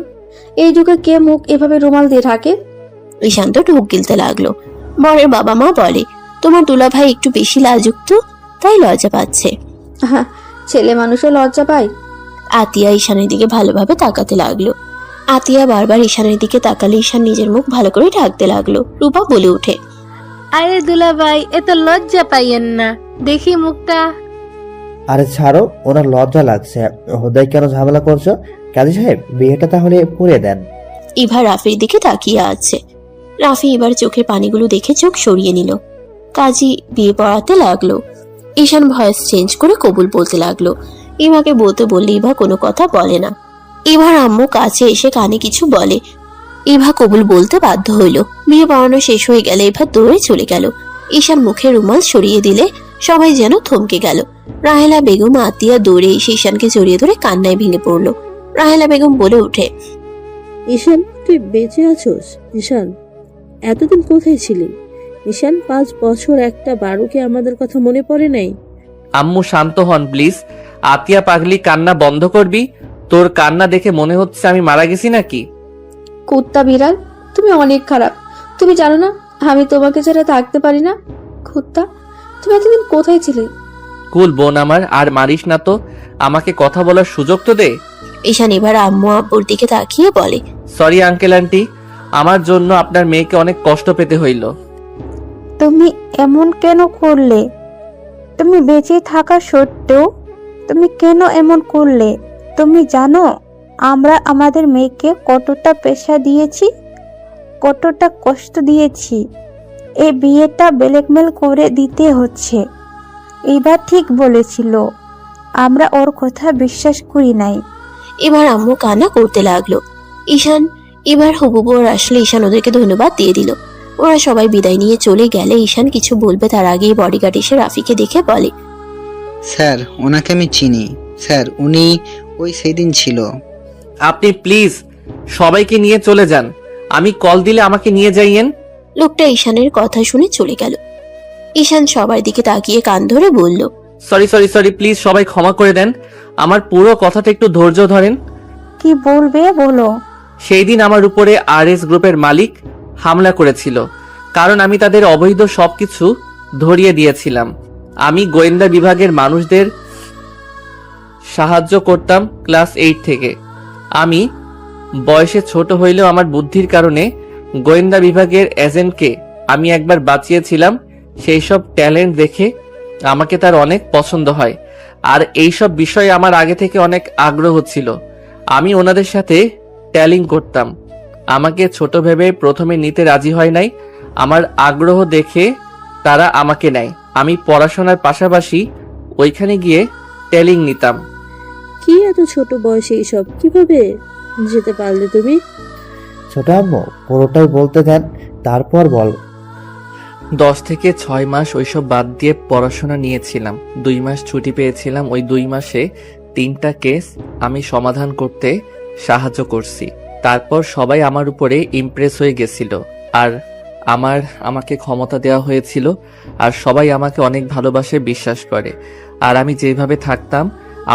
এই যুগে কে মুখ এভাবে রুমাল দিয়ে ঢাকে? ঈশান তো ঢোক গিলতে লাগলো। বরের বাবা মা বলে, তোমার দুলা ভাই একটু বেশি লাজুক, তাই লজ্জা পাচ্ছে। হ্যাঁ, ছেলে মানুষও লজ্জা পায়। আতিয়া ঈশানের দিকে ভালোভাবে তাকাতে লাগলো। আতিয়া বারবার ঈশানের দিকে তাকালে ঈশান নিজের মুখ ভালো করে ঢাকতে লাগলো। রূপা বলে ওঠে, আরে দুলা ভাই, এত লজ্জা পাইয়েন না, দেখি মুখটা। আরে ছাড়ো, ওনার লজ্জা লাগছে। হোদাই কেন ঝামেলা করছো? কাজী সাহেব, বিয়েটা তাহলে পড়ে দেন। ইভা রাফির দিকে তাকিয়ে আছে। রাফি এবার চোখের পানিগুলো দেখে চোখ সরিয়ে নিল। কাজী বিয়ে পড়াতে লাগলো। ঈশান ভয়েস চেঞ্জ করে কবুল বলতে লাগলো। ইভাকে বলতে বললে ইভা কোনো কথা বলে না। ইভার আম্মু কাছে এসে কানে কিছু বলে। ইভা কবুল বলতে বাধ্য হইল। বিয়ে পড়ানো শেষ হয়ে গেলে ইভা দৌড়ে চলে গেল। ঈশান মুখে রুমাল সরিয়ে দিলে সবাই যেন থমকে গেল। রাহেলা বেগম আতিয়া দৌড়ে এসে ঈশানকে জড়িয়ে ধরে কান্নায় ভেঙে পড়ল। রাহেলা বেগম বলে ওঠে, ঈশান, তুই বেঁচে আছোস? ঈশান, এতদিন কোথায় ছিলি? ঈশান, 5 বছর একটা বারোকে আমাদের কথা মনে পড়ে নাই? আম্মু শান্ত হন প্লিজ। আতিয়া পাগলি, কান্না বন্ধ করবি? তোর কান্না দেখে মনে হচ্ছে আমি মারা গেছি নাকি? কুত্তা বিড়াল, তুমি অনেক খারাপ। তুমি জানো না আমি তোমাকে ছাড়া থাকতে পারি না? কুত্তা, তুমি এতদিন কোথায় ছিলে? কুল বোন আমার, আর মারিস না তো। আমাকে কথা বলার সুযোগ তো দে। ঈশান এবার আম্মু আব্বুর দিকে তাকিয়ে বলে, সরি আঙ্কেল আন্টি, আমার জন্য আপনার মেয়েকে অনেক কষ্ট পেতে হইল। তুমি এমন কেন করলে? তুমি বেঁচে থাকা সত্ত্বেও তুমি কেন এমন করলে? তুমি জানো আমরা আমাদের মেয়েকে কতটা পেশা দিয়েছি, কতটা কষ্ট দিয়েছি। এই বিয়েটা ব্ল্যাকমেল করে দিতে হচ্ছে। এবার ঠিক বলেছিল, আমরা ওর কথা বিশ্বাস করি নাই। এবার আম্মু কান্না করতে লাগলো। ঈশান এবার হবু বর আসলে ঈশান ওদেরকে ধন্যবাদ দিয়ে দিল। ওরা সবাই বিদায় নিয়ে চলে গেলে ঈশান কিছু বলবে তার আগেই বডিগার্ড এসে রাফিকে দেখে বলে, স্যার, ওনাকে আমি চিনি স্যার, উনি ওই সেদিন ছিল। আপনি প্লিজ সবাইকে নিয়ে চলে যান, আমি কল দিলে আমাকে নিয়ে যাইয়েন। লোকটা ঈশানের কথা শুনে চলে গেল। ঈশান সবার দিকে তাকিয়ে কান ধরে বলল, সরি সরি সরি, প্লিজ সবাই ক্ষমা করে দেন। আমার পুরো কথাটা একটু ধৈর্য ধরেন। কি বলবে বলো? সেই দিন আমার উপরে RS গ্রুপের মালিক হামলা করেছিল, কারণ আমি তাদের অবৈধ সবকিছু ধরিয়ে দিয়েছিলাম। আমি গোয়েন্দা বিভাগের মানুষদের সাহায্য করতাম ক্লাস 8 থেকে। আমি বয়সে ছোট হইলেও আমার বুদ্ধির কারণে গোয়েন্দা বিভাগের এজেন্টকে আমি একবার বাঁচিয়েছিলাম। সেই সব ট্যালেন্ট দেখে আমাকে তার অনেক পছন্দ হয়, আর এইসব বিষয়ে আমার আগে থেকে অনেক আগ্রহ ছিল। আমি ওনাদের সাথে ট্যালিং করতাম। আমাকে ছোট ভেবে প্রথমে নিতে রাজি হয় নাই। আমার আগ্রহ দেখে তারা আমাকে নেয়। আমি পড়াশোনার পাশাপাশি ওইখানে গিয়ে ট্যালিং নিতাম। কি এত ছোট বয়সে এইসব কিভাবে যেতে পারলে তুমি? ছোট আম্মু, পুরোটাই বলতে দেন, তারপর বল। 10 থেকে 6 মাস ওইসব বাদ দিয়ে পড়াশোনা নিয়েছিলাম। 2 মাস ছুটি পেয়েছিলাম। ওই 2 মাসে 3টা কেস আমি সমাধান করতে সাহায্য করছি। তারপর সবাই আমার উপরে ইমপ্রেস হয়ে গেছিল, আর আমাকে ক্ষমতা দেওয়া হয়েছিল, আর সবাই আমাকে অনেক ভালোবাসে, বিশ্বাস করে। আর আমি যেভাবে থাকতাম,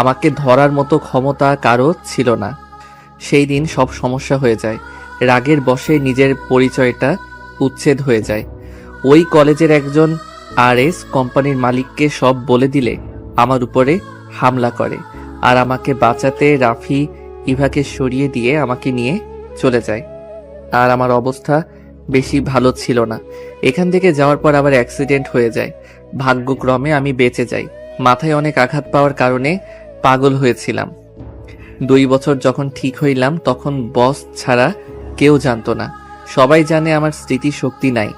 আমাকে ধরার মতো ক্ষমতা কারো ছিল না। সেই দিন সব সমস্যা হয়ে যায়। রাগের বশে নিজের পরিচয়টা উচ্ছেদ হয়ে যায়। ওই কলেজের একজন RS কোম্পানির মালিককে সব বলে দিলে আমার উপরে হামলা করে, আর আমাকে বাঁচাতে রাফি ইভাকে সরিয়ে দিয়ে আমাকে নিয়ে চলে যায়। আর আমার অবস্থা বেশি ভালো ছিল না। এখান থেকে যাওয়ার পর আবার অ্যাক্সিডেন্ট হয়ে যায়। ভাগ্যক্রমে আমি বেঁচে যাই। মাথায় অনেক আঘাত পাওয়ার কারণে পাগল হয়েছিলাম। 2 বছর যখন ঠিক হইলাম, তখন বস ছাড়া কেউ জানতো না। সবাই জানে আমার স্মৃতিশক্তি নাই।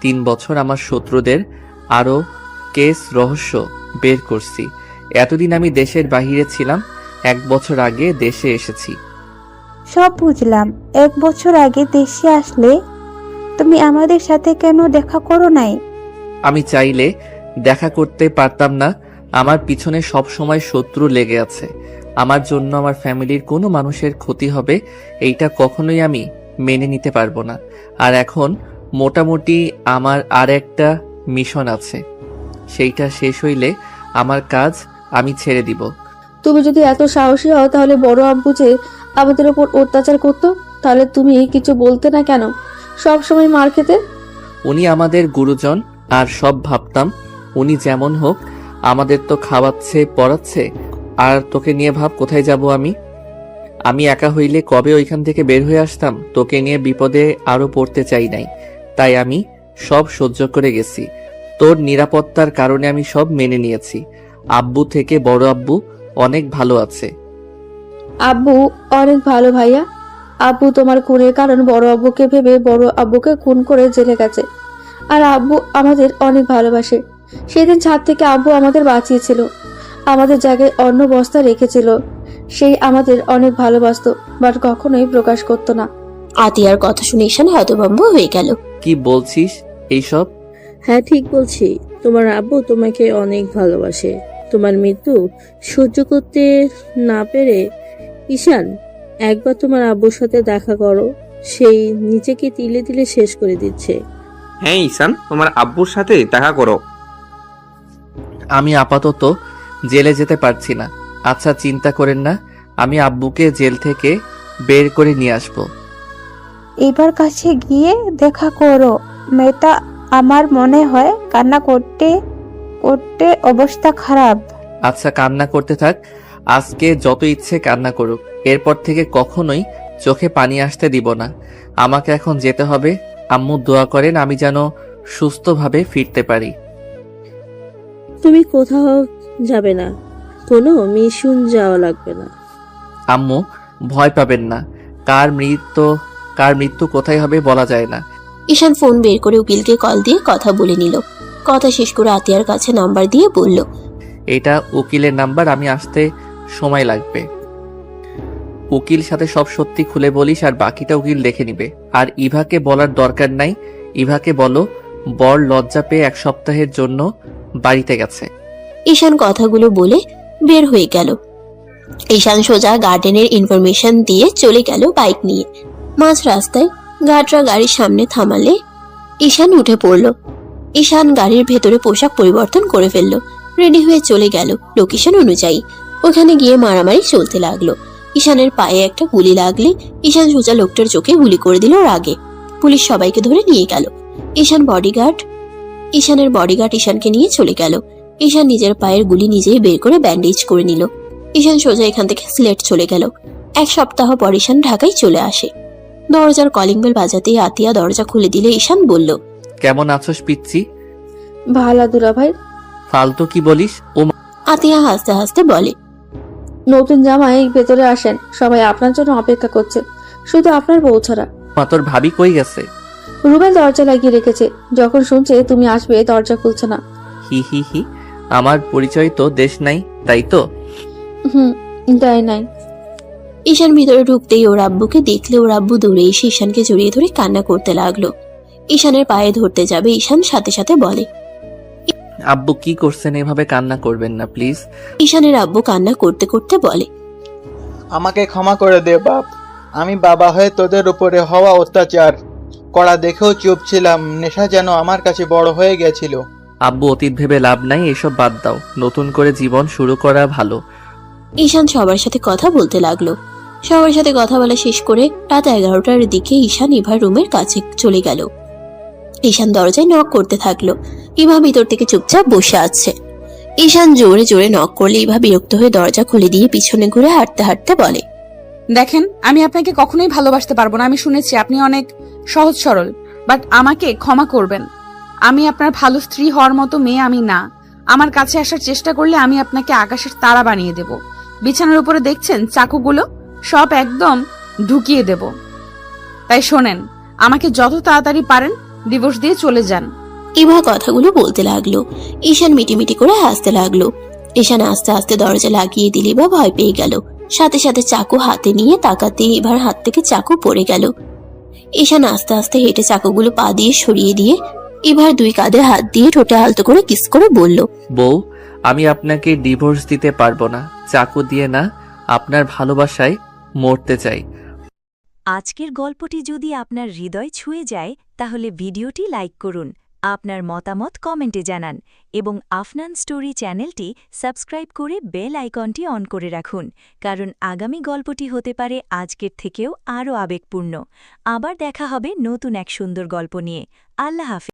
3 বছর আমার শত্রুদের আরো কেস রহস্য বের করছি। এতদিন আমি দেশের বাহিরে ছিলাম, 1 বছর আগে দেশে এসেছি। সব বুঝলাম। 1 বছর আগে দেশে আসলে তুমি আমাদের সাথে কেন দেখা করো নাই? আমি চাইলে দেখা করতে পারতাম না। আমার পিছনে সব সময় শত্রু লেগে আছে। আমার জন্য আমার ফ্যামিলির কোনো মানুষের ক্ষতি হবে এইটা কখনোই আমি মেনে নিতে পারবো না। আর এখন মোটামুটি আমার আর একটা মিশন আছে, সেইটা শেষ হইলে আমার কাজ আমি ছেড়ে দিব। তুমি যদি এত সাহসী হও তাহলে বড় আব্বু যে আমাদের উপর অত্যাচার করতো, তাহলে তুমি কিছু বলতে না কেন? সব সময় মার খেতে। উনি আমাদের গুরুজন, আর সব ভাবতাম উনি যেমন হোক আমাদের তো খাওয়াচ্ছে পড়াচ্ছে। আর তোকে নিয়ে ভাব কোথায় যাব আমি একা হইলে কবে ওইখান থেকে বের হয়ে আসতাম। তোকে নিয়ে বিপদে আরো পড়তে চাই নাই, তাই আমি সব সহ্য করে গেছি। তোর নিরাপত্তার কারণে আমি সব মেনে নিয়েছি। আব্বু থেকে বড় আব্বু অনেক ভালো আছে। আব্বু অনেক ভালো ভাইয়া। আব্বু তোমার খুনের কারণ বড় আব্বুকে ভেবে বড় আব্বুকে খুন করে জেলে গেছে। আর আব্বু আমাদের অনেক ভালোবাসে। সেদিন ছাদ থেকে আব্বু আমাদের বাঁচিয়েছিল, আমাদের জায়গায় অন্য বস্তা রেখেছিল। সেই আমাদের অনেক ভালোবাসতো, বাট কখনোই প্রকাশ করতো না। আতিয়ার কথা শুনে ঈশান হতভম্ব হয়ে গেল। কি বলছিস এইসব? হ্যাঁ ঠিক বলছি, তোমার আব্বু তোমাকে অনেক ভালোবাসে। তোমার মৃত্যু সহ্য করতে না পেরে ঈশান একবার তোমার আব্বুর সাথে দেখা করো, সেই নিজেকে তিলে তিলে শেষ করে দিচ্ছে। হ্যাঁ ঈশান, তোমার আব্বুর সাথে দেখা করো। আমি আপাতত জেলে যেতে পারছি না। আচ্ছা চিন্তা করেন না, আমি আব্বুকে জেল থেকে বের করে নিয়ে আসবো। এবার কাছে গিয়ে দেখা করো। মেয়েটা আমার মনে হয় কান্না করতে করতে অবস্থা খারাপ। আচ্ছা কান্না করতে থাক, আজকে যত ইচ্ছে কান্না করুক। এরপর থেকে কখনোই চোখে পানি আসতে দিব না। আমাকে এখন যেতে হবে। আম্মু দোয়া করেন আমি যেন সুস্থভাবে ফিরতে পারি। তুমি কোথাও যাবে না, কোনো মিশন যাওয়া লাগবে না। আম্মু ভয় পাবেন না, কার মৃত্যু কোথায় হবে বলা যায় না। ঈশান ফোন বের করে উকিলকে কল দিয়ে কথা বলে নিল। কথা শেষ করে আতিয়ার কাছে নাম্বার দিয়ে বলল, এটা উকিলের নাম্বার, আমি আসতে সময় লাগবে। উকিল সাথে সব সত্যি খুলে বলিস, আর বাকিটা উকিল দেখে নিবে। আর ইভাকে বলার দরকার নাই। ইভাকে বলো বর লজ্জা পেয়ে 1 সপ্তাহের জন্য বাড়িতে গেছে। ঈশান কথাগুলো বলে বের হয়ে গেল। ঈশান সোজা গার্ডেনের ইনফরমেশন দিয়ে চলে গেল বাইক নিয়ে। মাঝ রাস্তায় গার্ডরা গাড়ির সামনে থামালে ঈশান উঠে পড়ল। ঈশান গাড়ির ভেতরে পোশাক পরিবর্তন করে ফেলল, রেডি হয়ে চলে গেল লোকেশন অনুযায়ী। ওখানে গিয়ে মারামারি চলতে লাগলো। ঈশানের পায়ে একটা গুলি লাগলে ঈশান সোজা লোকটার চোখে গুলি করে দিল রাগে। পুলিশ সবাইকে ধরে নিয়ে গেল। ঈশানের বডিগার্ড ঈশানকে নিয়ে চলে গেল। ঈশান নিজের পায়ের গুলি নিজেই বের করে ব্যান্ডেজ করে নিল। ঈশান সোজা এখান থেকে সিলেট চলে গেল। 1 সপ্তাহ পর ঈশান ঢাকায় চলে আসে। দরজার কলিং বেল বাজাতেই আতিয়া দরজা খুলে দিলে ঈশান বলল, কেমন আছোস পিচ্ছি? ভালো দুলা ভাই। ফালতু কি বলিস? ও আতিয়া হাসতে হাসতে বলে, নতুন জামাই ভেতরে আসেন, সবাই আপনার জন্য অপেক্ষা করছে, শুধু আপনার বউ ছাড়া। মা তোর ভাবি কই গেছে? রুবেল দরজা লাগিয়ে রেখেছে, যখন শুনছে তুমি আসবে দরজা খুলছে না। হি হি হি, আমার পরিচয় তো দেশ নাই, তাই তো? দেয় নাই। ঈশান ভিতরে ঢুকতেই ওর আব্বুকে দেখলে ওর আব্বু দৌড়ে এসে ঈশানকে জড়িয়ে ধরে কান্না করতে লাগলো। ঈশানের পায়ে ধরতে যাবে, ঈশান সাথে সাথে বলে, আব্বু কি করছেন, এভাবে কান্না করবেন না প্লিজ। ঈশানের আব্বু কান্না করতে করতে বলে, আমাকে ক্ষমা করে দে বাপ। আমি বাবা হয়ে তোদের উপরে হওয়া অত্যাচার করা দেখেও চুপ ছিলাম। নেশা যেন আমার কাছে বড় হয়ে গেছিল। আব্বু অতীত ভেবে লাভ নাই, এসব বাদ দাও, নতুন করে জীবন শুরু করা ভালো। ঈশান সবার সাথে কথা বলতে লাগলো। সবার সাথে কথা বলা শেষ করে রাত 11টার দিকে ঈশান ইভার রুমের কাছে চলে গেল। ঈশান দরজায় নক করতে থাকলো। ইভা ভিতর থেকে চুপচাপ বসে আছে। ঈশান জোরে জোরে নক করলে ইভা বিরক্ত হয়ে দরজা খুলে দিয়ে পিছনে ঘুরে হাঁটতে হাঁটতে বলে, দেখেন, আমি আপনাকে কখনোই ভালোবাসতে পারবো না। আমি শুনেছি আপনি অনেক সহজ সরল, বাট আমাকে ক্ষমা করবেন। আমি আপনার ভালো স্ত্রী হওয়ার মতো মেয়ে আমি না। আমার কাছে আসার চেষ্টা করলে আমি আপনাকে আকাশের তারা বানিয়ে দেব। বিছানার উপরে দেখছেন চাকুগুলো, সব একদম ঢুকিয়ে দেব। তাই শোনেন, আমাকে যত তাড়াতাড়ি পারেন ডিভোর্স দিয়ে চলে যান। ইভা কথাগুলো বলতে লাগলো। ঈশান মিটিমিটি করে হাসতে লাগলো। ঈশান আস্তে আস্তে দরজা লাগিয়ে দিলে বা ভয় পেয়ে গেল। সাথে সাথে চাকু হাতে নিয়ে তাকাতে ইভার হাত থেকে চাকু পড়ে গেল। ঈশান আস্তে আস্তে হেঁটে চাকুগুলো পা দিয়ে সরিয়ে দিয়ে ইভার 2 কাঁধে হাত দিয়ে ঠোঁটে আলতো করে কিস করে বলল, বউ, আমি আপনাকে ডিভোর্স দিতে পারবো না, চাকু দিয়ে না, আপনার ভালোবাসায় মরতে চাই। আজকের গল্পটি যদি আপনার হৃদয় ছুঁয়ে যায় তাহলে ভিডিওটি লাইক করুন, আপনার মতামত কমেন্টে জানান এবং আফনান স্টোরি চ্যানেলটি সাবস্ক্রাইব করে বেল আইকনটি অন করে রাখুন, কারণ আগামী গল্পটি হতে পারে আজকের থেকেও আরও আবেগপূর্ণ। আবার দেখা হবে নতুন এক সুন্দর গল্প নিয়ে। আল্লাহ হাফেজ।